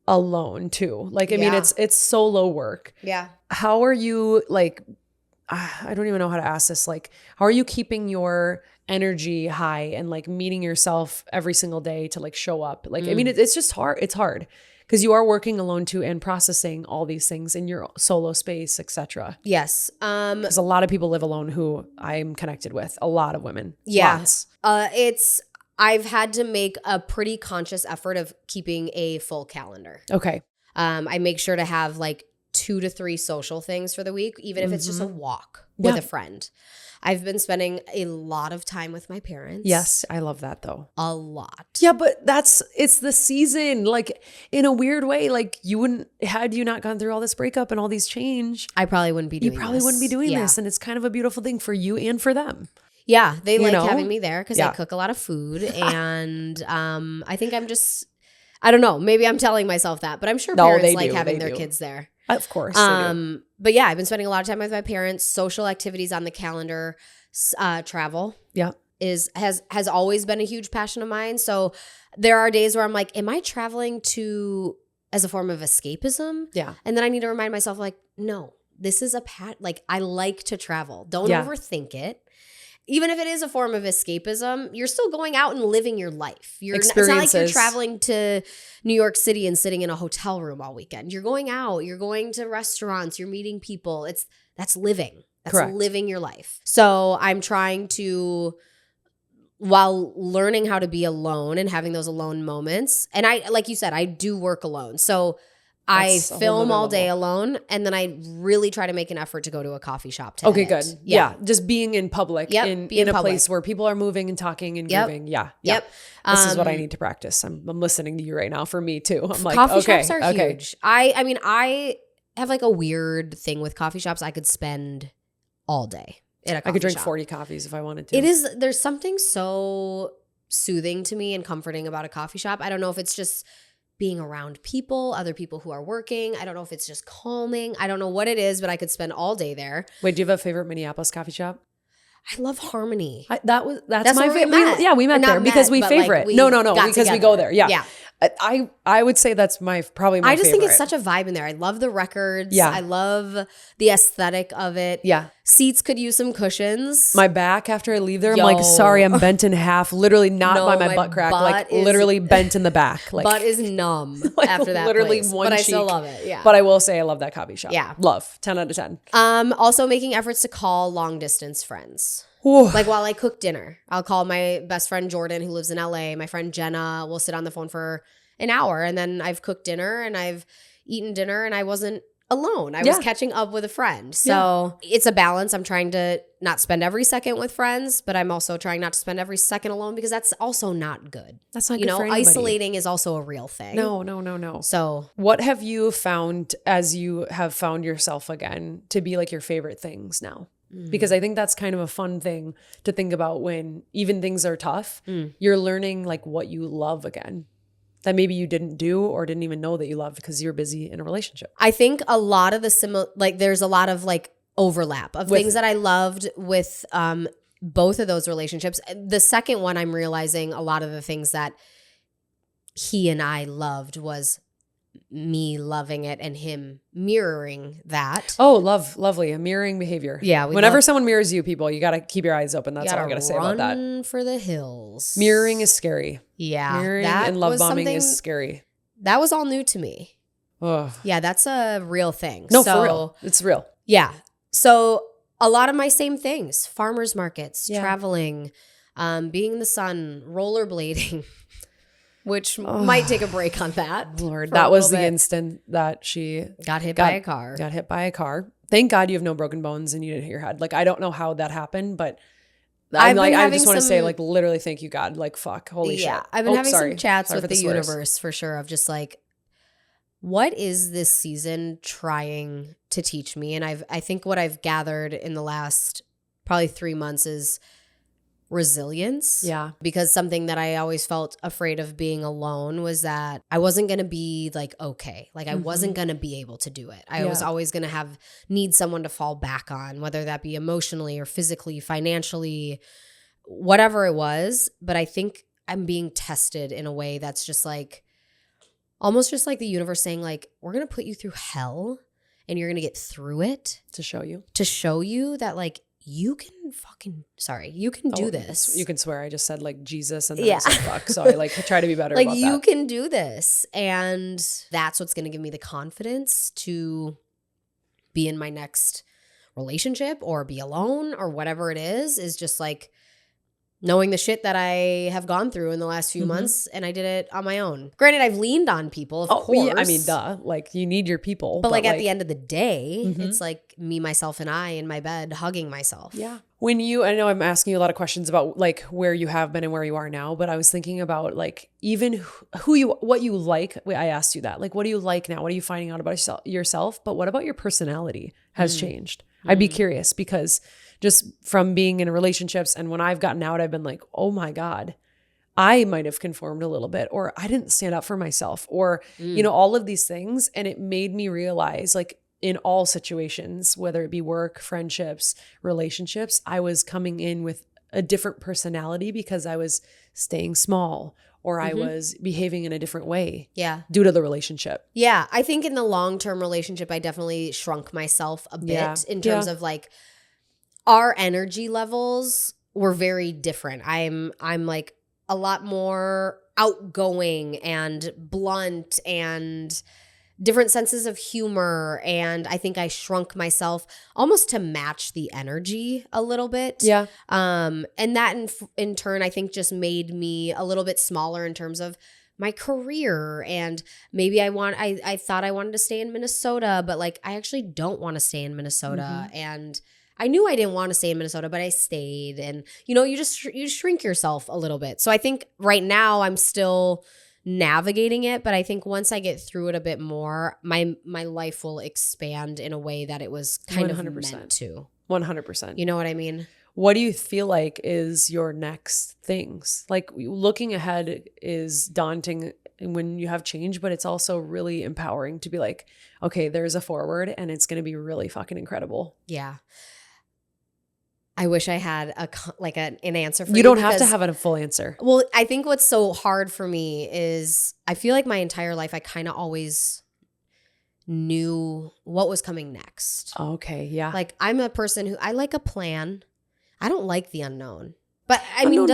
alone too. Like, I mean, it's solo work. Yeah. How are you like, I don't even know how to ask this. Like, how are you keeping your energy high and like meeting yourself every single day to like show up? Like, I mean, it's just hard. It's hard because you are working alone too and processing all these things in your solo space, etc. Yes. Because a lot of people live alone who I'm connected with. A lot of women. Yeah. Lots. I've had to make a pretty conscious effort of keeping a full calendar. Okay. I make sure to have like 2 to 3 social things for the week, even if it's just a walk with a friend. I've been spending a lot of time with my parents. Yes, I love that though. A lot. Yeah, but it's the season. Like in a weird way, like had you not gone through all this breakup and all these change, I probably wouldn't be doing this. You probably wouldn't be doing this. And it's kind of a beautiful thing for you and for them. Yeah, they like having me there because I cook a lot of food. And I think I don't know, maybe I'm telling myself that, but I'm sure parents like having their kids there. Of course. But yeah, I've been spending a lot of time with my parents. Social activities on the calendar, travel. Yeah, has always been a huge passion of mine. So there are days where I'm like, am I traveling as a form of escapism? Yeah, and then I need to remind myself, like, no, this is like I like to travel. Don't overthink it. Even if it is a form of escapism, you're still going out and living your life. It's not like you're traveling to New York City and sitting in a hotel room all weekend. You're going out, you're going to restaurants, you're meeting people. That's living. That's correct. Living your life. So I'm trying to, while learning how to be alone and having those alone moments, and I, like you said, I do work alone. So I film all day alone, and then I really try to make an effort to go to a coffee shop to Okay, edit. good. Yeah. Just being in public, in a public. place where people are moving and talking and moving. Yeah. Yep. This is what I need to practice. I'm listening to you right now for me too. I'm like, coffee shops are huge. I mean, I have like a weird thing with coffee shops. I could spend all day at a coffee shop. I could drink 40 coffees if I wanted to. There's something so soothing to me and comforting about a coffee shop. I don't know if it's just being around people, other people who are working. I don't know if it's just calming. I don't know what it is, but I could spend all day there. Wait, do you have a favorite Minneapolis coffee shop? I love Harmony. That's my favorite. We met there because we favorite. No, because we go there. Yeah. I would say that's probably my favorite. I just think it's such a vibe in there. I love the records. Yeah. I love the aesthetic of it. Yeah. Seats could use some cushions. My back after I leave there, I'm like, sorry, I'm bent in half. Literally not by my butt crack. Like literally bent in the back. Like butt is numb like after that literally place. One but cheek. I still love it. Yeah. But I will say I love that coffee shop. Yeah. Love. 10 out of 10. Also making efforts to call long distance friends. Ooh. Like while I cook dinner, I'll call my best friend Jordan who lives in LA. My friend Jenna will sit on the phone for an hour, and then I've cooked dinner and I've eaten dinner and I wasn't alone. I was catching up with a friend. So it's a balance. I'm trying to not spend every second with friends, but I'm also trying not to spend every second alone because that's also not good. That's not good for anybody. Isolating is also a real thing. No. So what have you found as you have found yourself again to be like your favorite things now? Because I think that's kind of a fun thing to think about when even things are tough, you're learning like what you love again that maybe you didn't do or didn't even know that you loved because you're busy in a relationship. I think a lot of there's a lot of like overlap of things that I loved with both of those relationships. The second one, I'm realizing a lot of the things that he and I loved was me loving it and him mirroring that. Oh, lovely. A mirroring behavior. Yeah. Whenever someone mirrors you, people, you got to keep your eyes open. That's all I got to say about that. Run for the hills. Mirroring is scary. Yeah. Mirroring and love bombing is scary. That was all new to me. Ugh. Yeah, that's a real thing. No, for real. It's real. Yeah. So a lot of my same things, farmers markets, traveling, being in the sun, rollerblading, which might take a break on that. Lord, that was the instant that she got hit by a car. Got hit by a car. Thank God you have no broken bones and you didn't hit your head. Like, I don't know how that happened, but I just want to say, like, literally thank you, God. Like, fuck, holy shit. I've been having some chats with the universe for sure of just like, what is this season trying to teach me? And I think what I've gathered in the last probably 3 months is resilience. Yeah. Because something that I always felt afraid of being alone was that I wasn't going to be like, okay, like I wasn't going to be able to do it. I was always going to need someone to fall back on, whether that be emotionally or physically, financially, whatever it was. But I think I'm being tested in a way that's just like, almost just like the universe saying like, we're going to put you through hell and you're going to get through it. To show you that like, you can do this. You can swear. I just said like Jesus and then I said fuck. So I like try to be better like about you that. can do this. And that's what's going to give me the confidence to be in my next relationship or be alone or whatever it is just like knowing the shit that I have gone through in the last few months, and I did it on my own. Granted, I've leaned on people, of course. Yeah, I mean, duh. Like, you need your people. But like at the end of the day, it's like me, myself, and I in my bed hugging myself. Yeah. I know I'm asking you a lot of questions about like where you have been and where you are now, but I was thinking about like even what you like. Wait, I asked you that. Like, what do you like now? What are you finding out about yourself? But what about your personality has changed? I'd be curious because just from being in relationships and when I've gotten out, I've been like, oh my God, I might have conformed a little bit, or I didn't stand up for myself, or, you know, all of these things. And it made me realize like in all situations, whether it be work, friendships, relationships, I was coming in with a different personality because I was staying small or I was behaving in a different way. Yeah. Due to the relationship. Yeah. I think in the long-term relationship, I definitely shrunk myself a bit in terms of like our energy levels were very different. I'm like a lot more outgoing and blunt and different senses of humor. And I think I shrunk myself almost to match the energy a little bit. Yeah. And that in turn, I think just made me a little bit smaller in terms of my career. And maybe I thought I wanted to stay in Minnesota, but like, I actually don't want to stay in Minnesota. And I knew I didn't want to stay in Minnesota, but I stayed. And, you know, you shrink yourself a little bit. So I think right now I'm still navigating it, but I think once I get through it a bit more, my life will expand in a way that it was kind 100%. Of meant to. 100%. You know what I mean? What do you feel like is your next things? Like looking ahead is daunting when you have change, but it's also really empowering to be like, okay, there's a forward and it's going to be really fucking incredible. Yeah. I wish I had an answer for you. You don't have to have a full answer. Well, I think what's so hard for me is I feel like my entire life I kind of always knew what was coming next. Okay, yeah. Like I'm a person who I like a plan. I don't like the unknown. But I mean,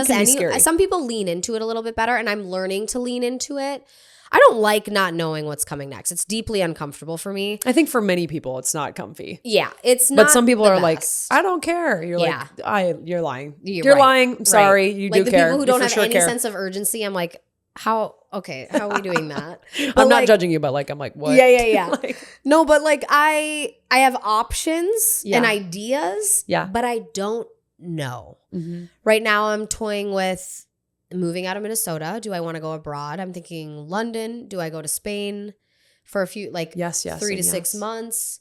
some people lean into it a little bit better, and I'm learning to lean into it. I don't like not knowing what's coming next. It's deeply uncomfortable for me. I think for many people, it's not comfy. Yeah, it's not. But some people are best. like, I don't care. You're like, you're lying. You're right. lying. I'm sorry. You like do care. Like the people who don't have any care. sense of urgency, I'm like, how are we doing that? I'm not judging you, but like, I'm like, what? Yeah. No, but like I have options and ideas, but I don't know. Right now I'm toying with moving out of Minnesota. Do I want to go abroad? I'm thinking London. Do I go to Spain for a few, 3 to 6 months?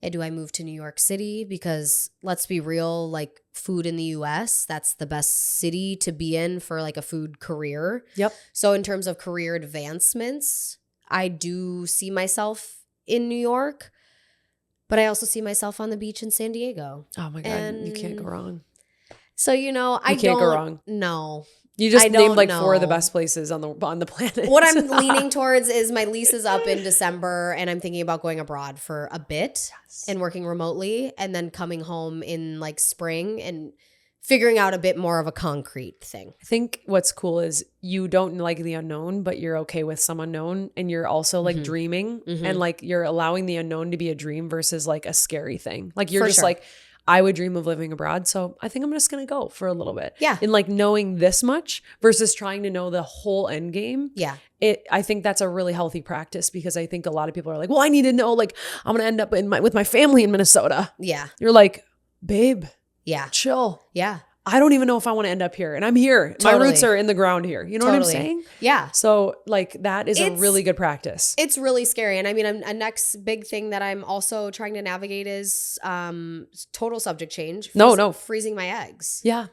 And do I move to New York City? Because let's be real, like food in the US, that's the best city to be in for like a food career. Yep. So in terms of career advancements, I do see myself in New York, but I also see myself on the beach in San Diego. Oh my God, you can't go wrong. So, you know, you can't go wrong. No. You just I named don't like 4 of the know. best places on the planet. What I'm leaning towards is my lease is up in December and I'm thinking about going abroad for a bit and working remotely and then coming home in like spring and figuring out a bit more of a concrete thing. I think what's cool is you don't like the unknown, but you're okay with some unknown, and you're also like dreaming and like you're allowing the unknown to be a dream versus like a scary thing. Like you're For just sure. like, I would dream of living abroad, so I think I'm just gonna go for a little bit. Yeah. And like knowing this much versus trying to know the whole end game. Yeah. I think that's a really healthy practice because I think a lot of people are like, well, I need to know, like I'm gonna end up with my family in Minnesota. Yeah. You're like, babe, Yeah. chill. Yeah. I don't even know if I want to end up here, and I'm here. My Totally. roots are in the ground here. You know what I'm saying? Yeah. So like that is a really good practice. It's really scary. And I mean, a next big thing that I'm also trying to navigate is total subject change. Freezing my eggs. Yeah.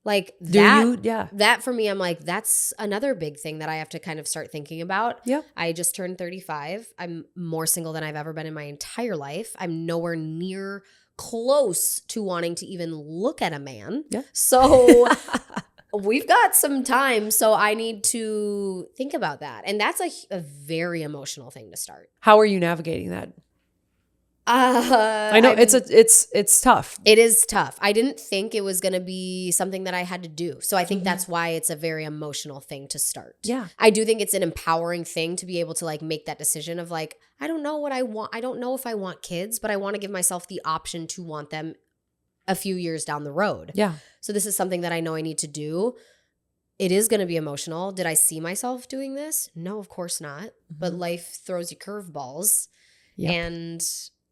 Like Do that, you? Yeah. that for me, I'm like, that's another big thing that I have to kind of start thinking about. Yeah. I just turned 35. I'm more single than I've ever been in my entire life. I'm nowhere near close to wanting to even look at a man. Yeah. So we've got some time. So I need to think about that. And that's a very emotional thing to start. How are you navigating that? I know I'm- it's tough. It is tough. I didn't think it was going to be something that I had to do. So I think that's why it's a very emotional thing to start. Yeah. I do think it's an empowering thing to be able to like make that decision of like, I don't know what I want. I don't know if I want kids, but I want to give myself the option to want them a few years down the road. Yeah. So this is something that I know I need to do. It is going to be emotional. Did I see myself doing this? No, of course not. But life throws you curveballs. Yep. And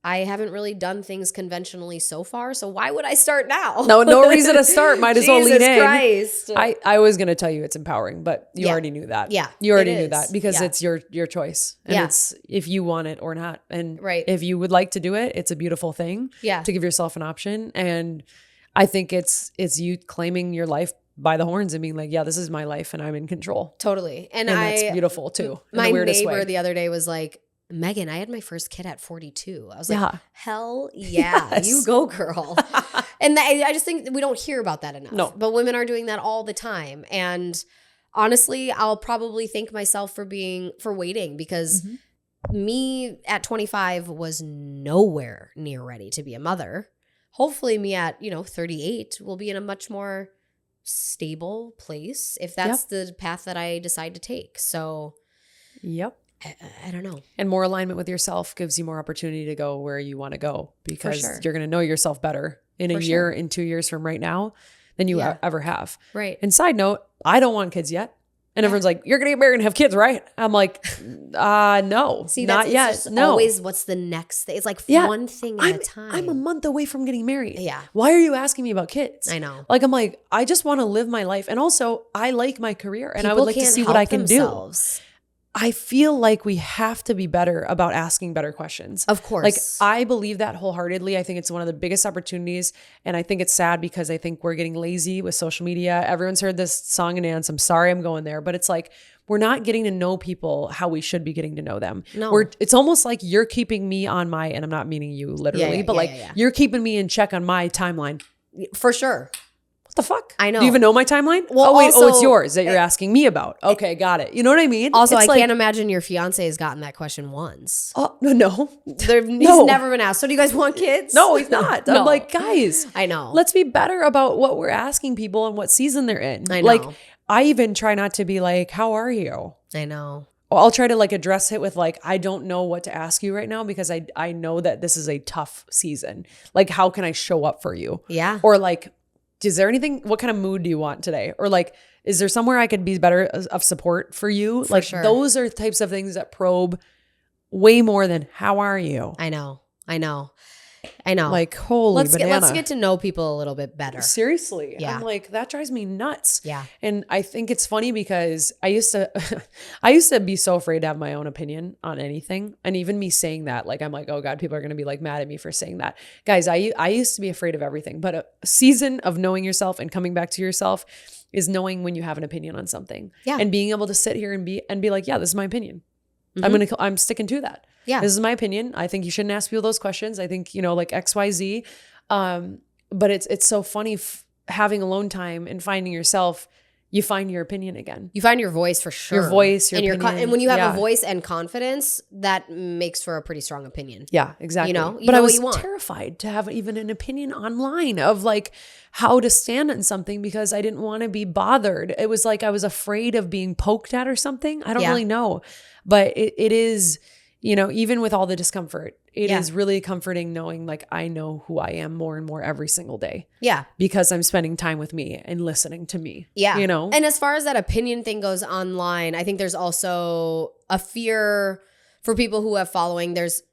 I haven't really done things conventionally so far, so why would I start now? No reason to start. Might as well lean in. Jesus Christ. I was gonna tell you it's empowering, but you Yeah. already knew that. Yeah, You already it knew is. that because Yeah. it's your choice. And Yeah. it's if you want it or not. And Right. if you would like to do it, it's a beautiful thing. Yeah. To give yourself an option. And I think it's you claiming your life by the horns and being like, yeah, this is my life and I'm in control. Totally. And that's beautiful too. In My the weirdest neighbor way. the other day was like, Megan, I had my first kid at 42. I was like, Yeah. hell yeah, Yes. you go, girl. And I just think we don't hear about that enough. No. But women are doing that all the time. And honestly, I'll probably thank myself for waiting because me at 25 was nowhere near ready to be a mother. Hopefully me at, 38 will be in a much more stable place if that's the path that I decide to take. So Yep. I don't know. And more alignment with yourself gives you more opportunity to go where you want to go because sure. you're going to know yourself better in a For year, sure. in 2 years from right now than you Yeah. ever have. Right. And side note, I don't want kids yet. And everyone's like, you're going to get married and have kids, right? I'm like, no, See, not it's yet. just No. always what's the next thing. It's like Yeah. one thing at a time. I'm a month away from getting married. Yeah. Why are you asking me about kids? I know. Like, I'm like, I just want to live my life. And also, I like my career and I People would like to can't see what help I can themselves. do. I feel like we have to be better about asking better questions. Of course. Like I believe that wholeheartedly. I think it's one of the biggest opportunities. And I think it's sad because I think we're getting lazy with social media. Everyone's heard this song and dance. I'm sorry I'm going there. But it's like, we're not getting to know people how we should be getting to know them. No. It's almost like you're keeping me on my, and I'm not meaning you literally, but you're keeping me in check on my timeline. For sure. What the fuck? I know. Do you even know my timeline? Well, oh, wait. also- it's yours that you're asking me about. Okay. Got it. You know what I mean? Also, It's I like, can't imagine your fiance has gotten that question once. Oh, no. He's No. never been asked. So do you guys want kids? No, he's not. No. I'm like, guys, I know. let's be better about what we're asking people and what season they're in. I know. Like, I even try not to be like, how are you? I know. I'll try to like address it with like, I don't know what to ask you right now because I know that this is a tough season. Like, how can I show up for you? Yeah. Or like, is there anything, what kind of mood do you want today? Or like, is there somewhere I could be better of support for you? Like sure. those are types of things that probe way more than how are you? I know. Like, holy let's banana. get to know people a little bit better. Seriously. Yeah. I'm like, that drives me nuts. Yeah. And I think it's funny because I used to be so afraid to have my own opinion on anything. And even me saying that, like, I'm like, oh God, people are going to be like mad at me for saying that. Guys, I used to be afraid of everything, but a season of knowing yourself and coming back to yourself is knowing when you have an opinion on something. Yeah. And being able to sit here and be like, yeah, this is my opinion. Mhm. I'm sticking to that. Yeah. This is my opinion. I think you shouldn't ask people those questions. I think, like XYZ. But it's so funny having alone time and finding yourself, you find your opinion again. You find your voice for sure. Your voice, your opinion. And when you have a voice and confidence, that makes for a pretty strong opinion. Yeah, exactly. You know but I what was you want. terrified to have even an opinion online of like how to stand in something because I didn't want to be bothered. It was like I was afraid of being poked at or something. I don't really know. But it is, you know, even with all the discomfort, it is really comforting knowing like I know who I am more and more every single day. Yeah. Because I'm spending time with me and listening to me. Yeah. You know? And as far as that opinion thing goes online, I think there's also a fear for people who have following. There's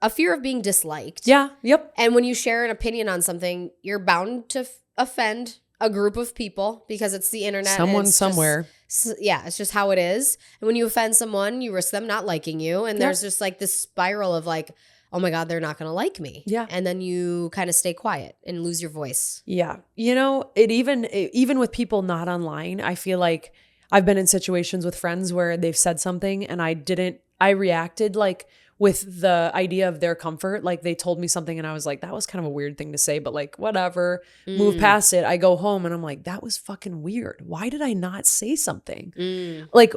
a fear of being disliked. Yeah. Yep. And when you share an opinion on something, you're bound to offend a group of people because it's the internet. Someone somewhere. It's just how it is. And when you offend someone, you risk them not liking you. And there's just like this spiral of like, oh my God, they're not going to like me. Yeah. And then you kind of stay quiet and lose your voice. Yeah. You know, even with people not online, I feel like I've been in situations with friends where they've said something and I reacted like with the idea of their comfort. Like they told me something and I was like, that was kind of a weird thing to say, but like, whatever, move past it. I go home and I'm like, that was fucking weird. Why did I not say something? Like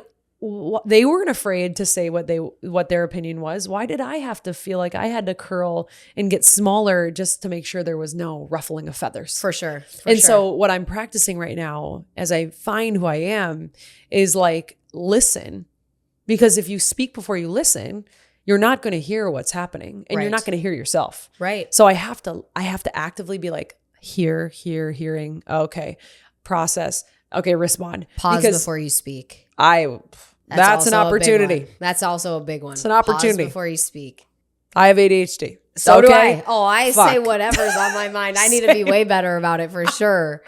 they weren't afraid to say what their opinion was. Why did I have to feel like I had to curl and get smaller just to make sure there was no ruffling of feathers? For sure. So what I'm practicing right now as I find who I am is like, listen, because if you speak before you listen, you're not going to hear what's happening and you're not going to hear yourself. Right. So I have to actively be like, hearing, okay, process, okay, respond. Pause before you speak. That's an opportunity. That's also a big one. It's an opportunity. Pause before you speak. I have ADHD. So do I. Oh, I say whatever's on my mind. I need to be way better about it for sure.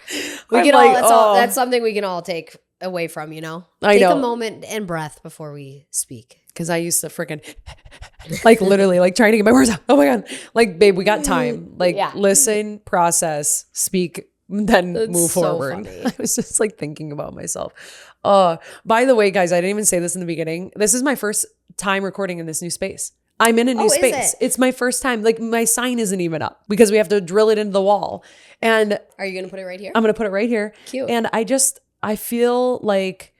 That's something we can all take away from, you know? Take a moment and breath before we speak. Because I used to freaking like literally like trying to get my words out. Oh my God. Like, babe, we got time. Like listen, process, speak, then move forward. Funny. I was just like thinking about myself. By the way, guys, I didn't even say this in the beginning. This is my first time recording in this new space. I'm in a new space. It's my first time. Like my sign isn't even up because we have to drill it into the wall. And are you going to put it right here? I'm going to put it right here. Cute. And I feel like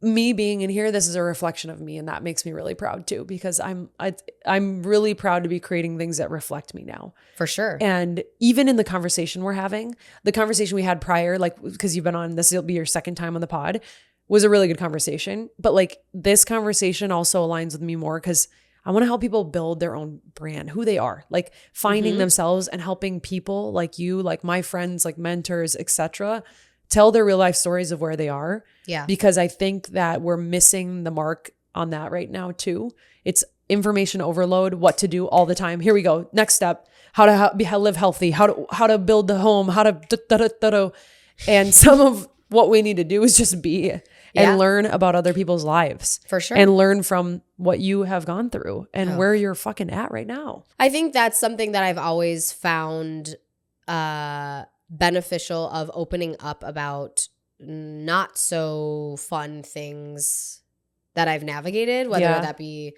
me being in here, this is a reflection of me. And that makes me really proud too, because I'm really proud to be creating things that reflect me now. For sure. And even in the conversation we're having, the conversation we had prior, like, because you've been on, this will be your second time on the pod, was a really good conversation. But like this conversation also aligns with me more because I want to help people build their own brand, who they are, like finding themselves and helping people like you, like my friends, like mentors, etc., tell their real life stories of where they are. Yeah. Because I think that we're missing the mark on that right now too. It's information overload, what to do all the time. Here we go. Next step, how to live healthy, how to build the home, how to and some of what we need to do is just be and learn about other people's lives. For sure. And learn from what you have gone through and where you're fucking at right now. I think that's something that I've always found beneficial of opening up about not so fun things that I've navigated, whether that be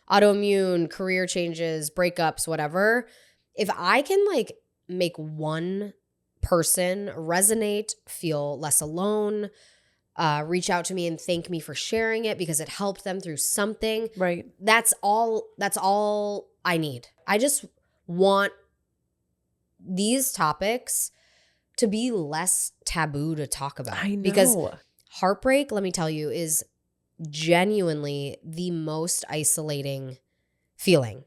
autoimmune, career changes, breakups, whatever. If I can like make one person resonate, feel less alone, reach out to me and thank me for sharing it because it helped them through something. Right. That's all I need. I just want these topics to be less taboo to talk about. I know. Because heartbreak, let me tell you, is genuinely the most isolating feeling.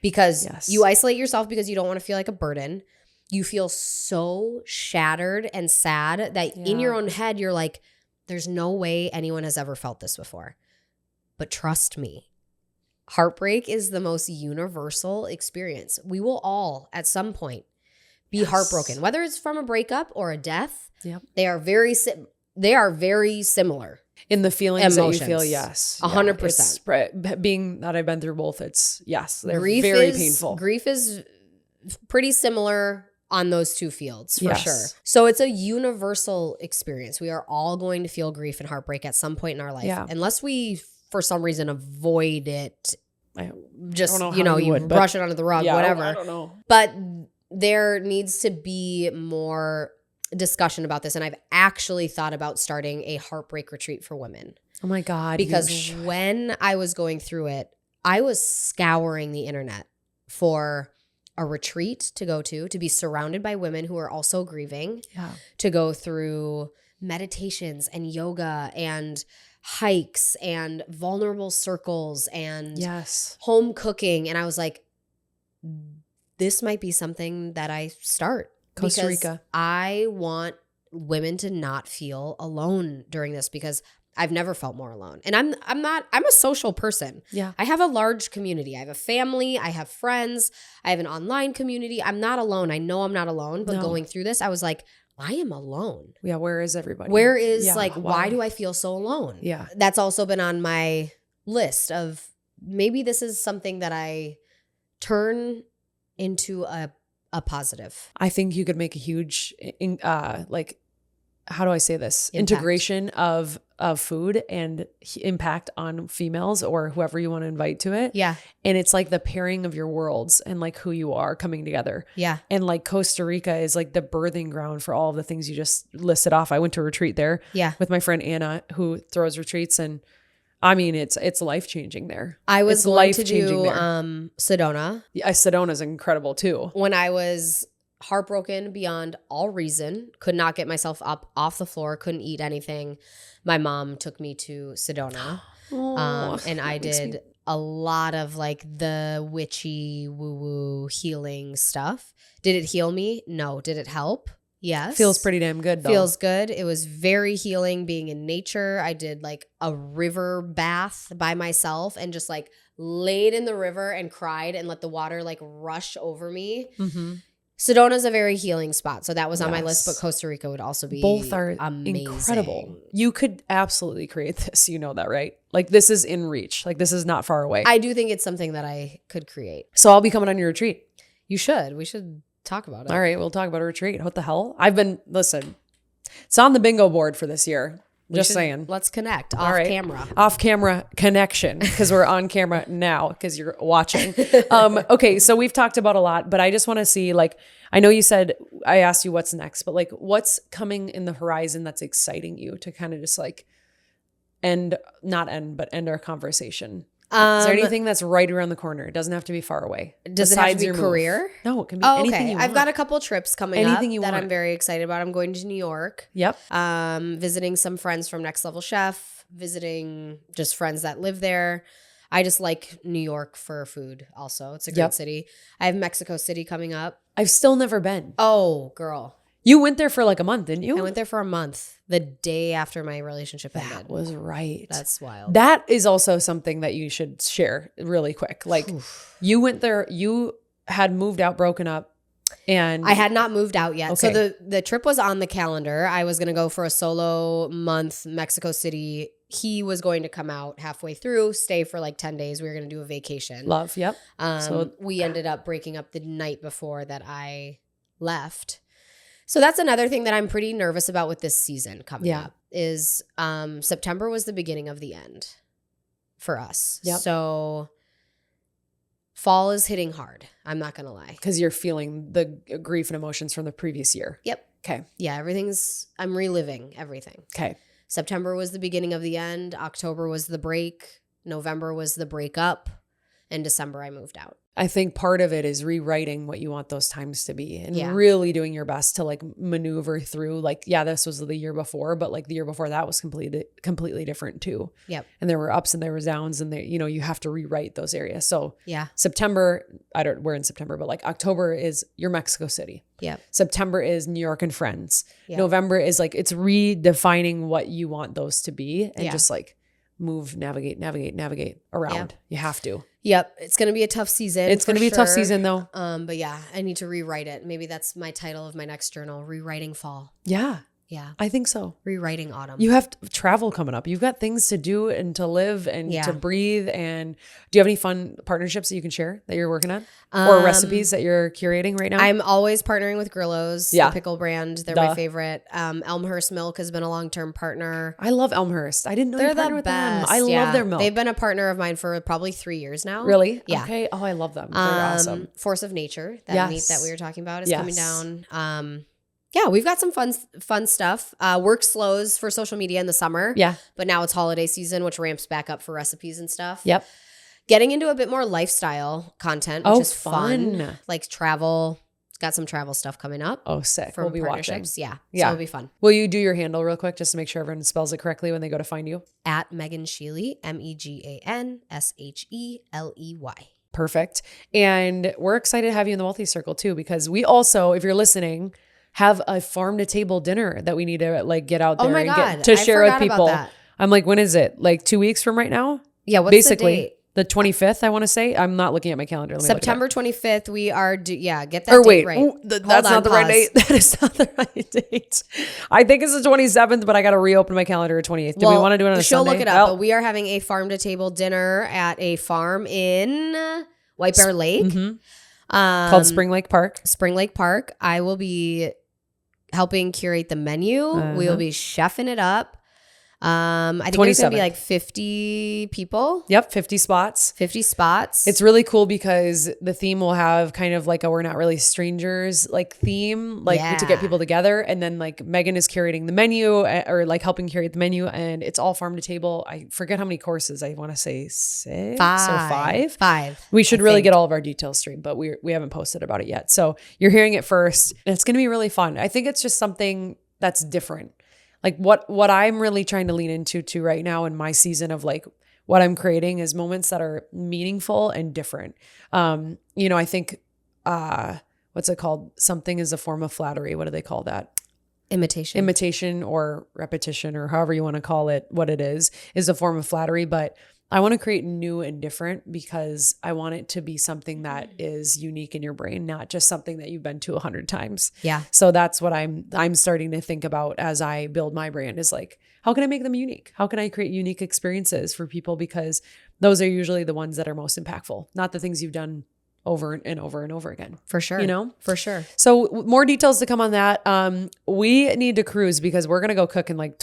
Because you isolate yourself because you don't want to feel like a burden. You feel so shattered and sad that in your own head, you're like, there's no way anyone has ever felt this before. But trust me, heartbreak is the most universal experience. We will all, at some point, be heartbroken, whether it's from a breakup or a death. Yep. They are very similar in the feelings emotions. That you feel. Yes, 100%. Being that I've been through both, they're very painful. Grief is pretty similar on those two fields for sure. So it's a universal experience. We are all going to feel grief and heartbreak at some point in our life, unless we, for some reason, avoid it. Just you brush it under the rug, whatever. I don't know, but there needs to be more discussion about this, and I've actually thought about starting a heartbreak retreat for women. Oh my God. Because when I was going through it, I was scouring the internet for a retreat to go to be surrounded by women who are also grieving, to go through meditations and yoga and hikes and vulnerable circles and home cooking. And I was like, this might be something that I start. Costa Rica. I want women to not feel alone during this, because I've never felt more alone. And I'm a social person. Yeah. I have a large community. I have a family. I have friends. I have an online community. I'm not alone. I know I'm not alone. But going through this, I was like, I am alone. Yeah. Where is everybody? Where is why do I feel so alone? Yeah. That's also been on my list of maybe this is something that I turn into a positive. I think you could make a huge, how do I say this? Impact. Integration of food and impact on females or whoever you want to invite to it. Yeah. And it's like the pairing of your worlds and like who you are coming together. Yeah. And like Costa Rica is like the birthing ground for all of the things you just listed off. I went to a retreat there with my friend Anna, who throws retreats, and I mean, it's life-changing there. I was going to do Sedona. Yeah, Sedona's incredible too. When I was heartbroken beyond all reason, could not get myself up off the floor, couldn't eat anything, my mom took me to Sedona. And I did a lot of like the witchy woo-woo healing stuff. Did it heal me? No. Did it help? Yes. Feels pretty damn good though. Feels good. It was very healing being in nature. I did like a river bath by myself and just like laid in the river and cried and let the water like rush over me. Mm-hmm. Sedona's a very healing spot. So that was on my list, but Costa Rica would also be both are amazing. Incredible. You could absolutely create this. You know that, right? Like this is in reach. Like this is not far away. I do think it's something that I could create. So I'll be coming on your retreat. You should. We should talk about it. All right. We'll talk about a retreat. What the hell? Listen, it's on the bingo board for this year. Just saying. Let's connect off camera. Off camera connection, because we're on camera now because you're watching. Okay, so we've talked about a lot, but I just want to see, like, I know you said, I asked you what's next, but like what's coming in the horizon that's exciting you to kind of just like end our conversation? Is there anything that's right around the corner? It doesn't have to be far away. Does it have to be career? No, it can be anything you want. I've got a couple trips coming anything up that I'm very excited about. I'm going to New York. Yep. Visiting some friends from Next Level Chef, visiting just friends that live there. I just like New York for food also. It's a great city. I have Mexico City coming up. I've still never been. Oh, girl. You went there for like a month, didn't you? I went there for a month, the day after my relationship ended. That was right. That's wild. That is also something that you should share really quick. Like you went there, you had moved out, broken up, and I had not moved out yet. Okay. So the trip was on the calendar. I was going to go for a solo month, Mexico City. He was going to come out halfway through, stay for like 10 days. We were going to do a vacation. Love, yep. So we ended up breaking up the night before that I left. So that's another thing that I'm pretty nervous about with this season coming up is September was the beginning of the end for us. Yep. So fall is hitting hard. I'm not going to lie. Because you're feeling the grief and emotions from the previous year. Yep. Okay. Yeah, I'm reliving everything. Okay. September was the beginning of the end. October was the break. November was the breakup. In December, I moved out. I think part of it is rewriting what you want those times to be and really doing your best to like maneuver through like, this was the year before, but like the year before that was completely different too. Yep. And there were ups and there were downs and you have to rewrite those areas. So September, we're in September, but like October is your Mexico City. Yep. September is New York and friends. Yep. November is like, it's redefining what you want those to be and just like move, navigate around. Yep. You have to. Yep. It's going to be a tough season. It's going to be a tough season though. But I need to rewrite it. Maybe that's my title of my next journal, Rewriting Fall. Yeah. Yeah. I think so. Rewriting Autumn. You have travel coming up. You've got things to do and to live and to breathe. And do you have any fun partnerships that you can share that you're working on or recipes that you're curating right now? I'm always partnering with Grillo's, the pickle brand. They're my favorite. Elmhurst Milk has been a long-term partner. I love Elmhurst. I didn't know they're you partnered the with best. them. I love their milk. They've been a partner of mine for probably 3 years now. Really? Yeah. Okay. Oh, I love them. They're awesome. Force of Nature, that meat that we were talking about is coming down. Yeah, we've got some fun stuff. Work slows for social media in the summer. Yeah. But now it's holiday season, which ramps back up for recipes and stuff. Yep. Getting into a bit more lifestyle content, which is fun. Like travel. It's got some travel stuff coming up. Oh, sick. We'll be watching. Yeah. So Yeah. it'll be fun. Will you do your handle real quick just to make sure everyone spells it correctly when they go to find you? At Megan Sheley, MEGANSHELEY. Perfect. And we're excited to have you in the Wealthy Circle too, because we also, if you're listening, have a farm to table dinner that we need to like get out there Oh my and God. get to share with forgot about people. that. I'm like, when is it? Like 2 weeks from right now? Yeah, what's Basically, the date? the 25th, I want to say. I'm not looking at my calendar. Let me September 25th, we are, get that or date wait, right. ooh, that's not the right date. That is not the right date. I think it's the 27th, but I got to reopen my calendar at 28th. Do we want to do it on a she'll Sunday? Look it up, but we are having a farm to table dinner at a farm in White Bear Lake. Called Spring Lake Park. Spring Lake Park. I will be helping curate the menu. We will be chefing it up. I think there's going to be like 50 people. Yep, 50 spots. 50 spots. It's really cool because the theme will have kind of like a we're not really strangers like theme, like to get people together. And then like Megan is curating the menu or like helping curate the menu, and it's all farm to table. I forget how many courses. I want to say 6 or 5. 5. We should really get all of our details streamed, but we haven't posted about it yet. So you're hearing it first. And it's going to be really fun. I think it's just something that's different. Like what I'm really trying to lean into too right now in my season of like what I'm creating is moments that are meaningful and different. I think, what's it called? Something is a form of flattery. What do they call that? Imitation or repetition or however you want to call it, what it is a form of flattery. But I want to create new and different because I want it to be something that is unique in your brain, not just something that you've been to 100 times. Yeah. So that's what I'm starting to think about as I build my brand is like, how can I make them unique? How can I create unique experiences for people? Because those are usually the ones that are most impactful, not the things you've done over and over and over again. For sure. For sure. So more details to come on that. We need to cruise because we're going to go cook in like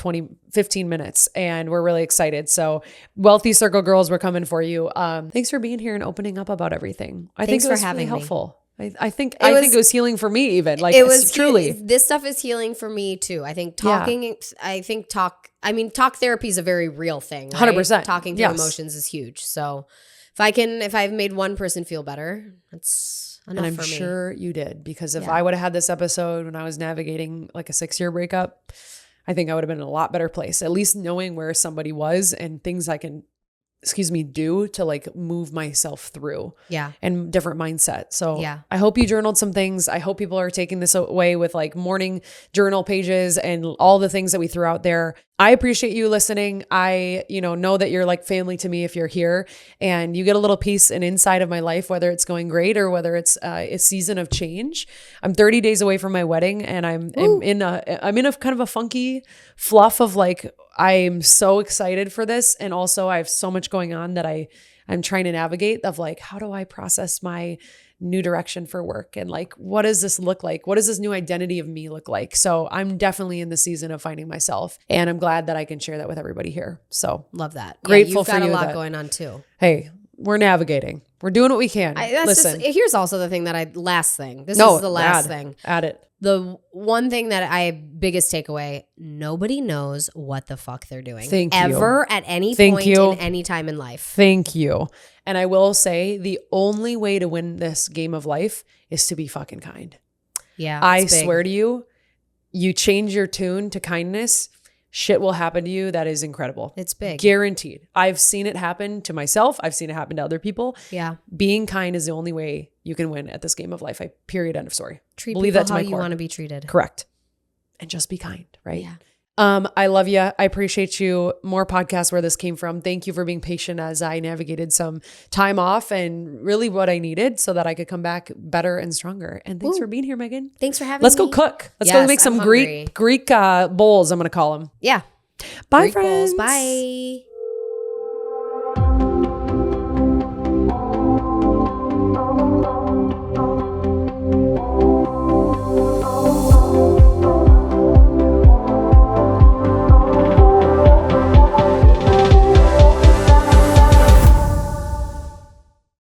15 minutes and we're really excited. So Wealthy Circle girls, we're coming for you. Thanks for being here and opening up about everything. I think it was really helpful. I think it was healing for me even. Like it was truly. This stuff is healing for me too. I think talk therapy is a very real thing. Right? 100%. Talking through emotions is huge. So if I've made one person feel better, that's enough for me. And I'm sure you did, because if I would have had this episode when I was navigating like a 6-year breakup, I think I would have been in a lot better place, at least knowing where somebody was and things I can, do to like move myself through. Yeah. And different mindset. So I hope you journaled some things. I hope people are taking this away with like morning journal pages and all the things that we threw out there. I appreciate you listening. I, know that you're like family to me if you're here and you get a little piece and inside of my life, whether it's going great or whether it's a season of change. I'm 30 days away from my wedding and I'm in a kind of a funky fluff of like, I'm so excited for this. And also I have so much going on that I'm trying to navigate of like, how do I process my new direction for work? And like, what does this look like? What does this new identity of me look like? So I'm definitely in the season of finding myself and I'm glad that I can share that with everybody here. So love that. Grateful for you. You've got a lot going on too. Hey, we're navigating. We're doing what we can. Listen. Here's also the thing that This is the last thing. Add it. The one thing that biggest takeaway, nobody knows what the fuck they're doing. Thank you. Ever at any point in any time in life. Thank you. And I will say the only way to win this game of life is to be fucking kind. Yeah. I swear to you, you change your tune to kindness, shit will happen to you that is incredible. It's big. Guaranteed. I've seen it happen to myself. I've seen it happen to other people. Yeah. Being kind is the only way you can win at this game of life. Period. End of story. Treat Believe people how you want to be treated. Correct. And just be kind, right? Yeah. I love you. I appreciate you. More podcasts where this came from. Thank you for being patient as I navigated some time off and really what I needed so that I could come back better and stronger. And thanks for being here, Megan. Thanks for having me. Let's go cook. Let's go make some Greek bowls, I'm going to call them. Yeah. Bye, Greek friends. bowls. Bye.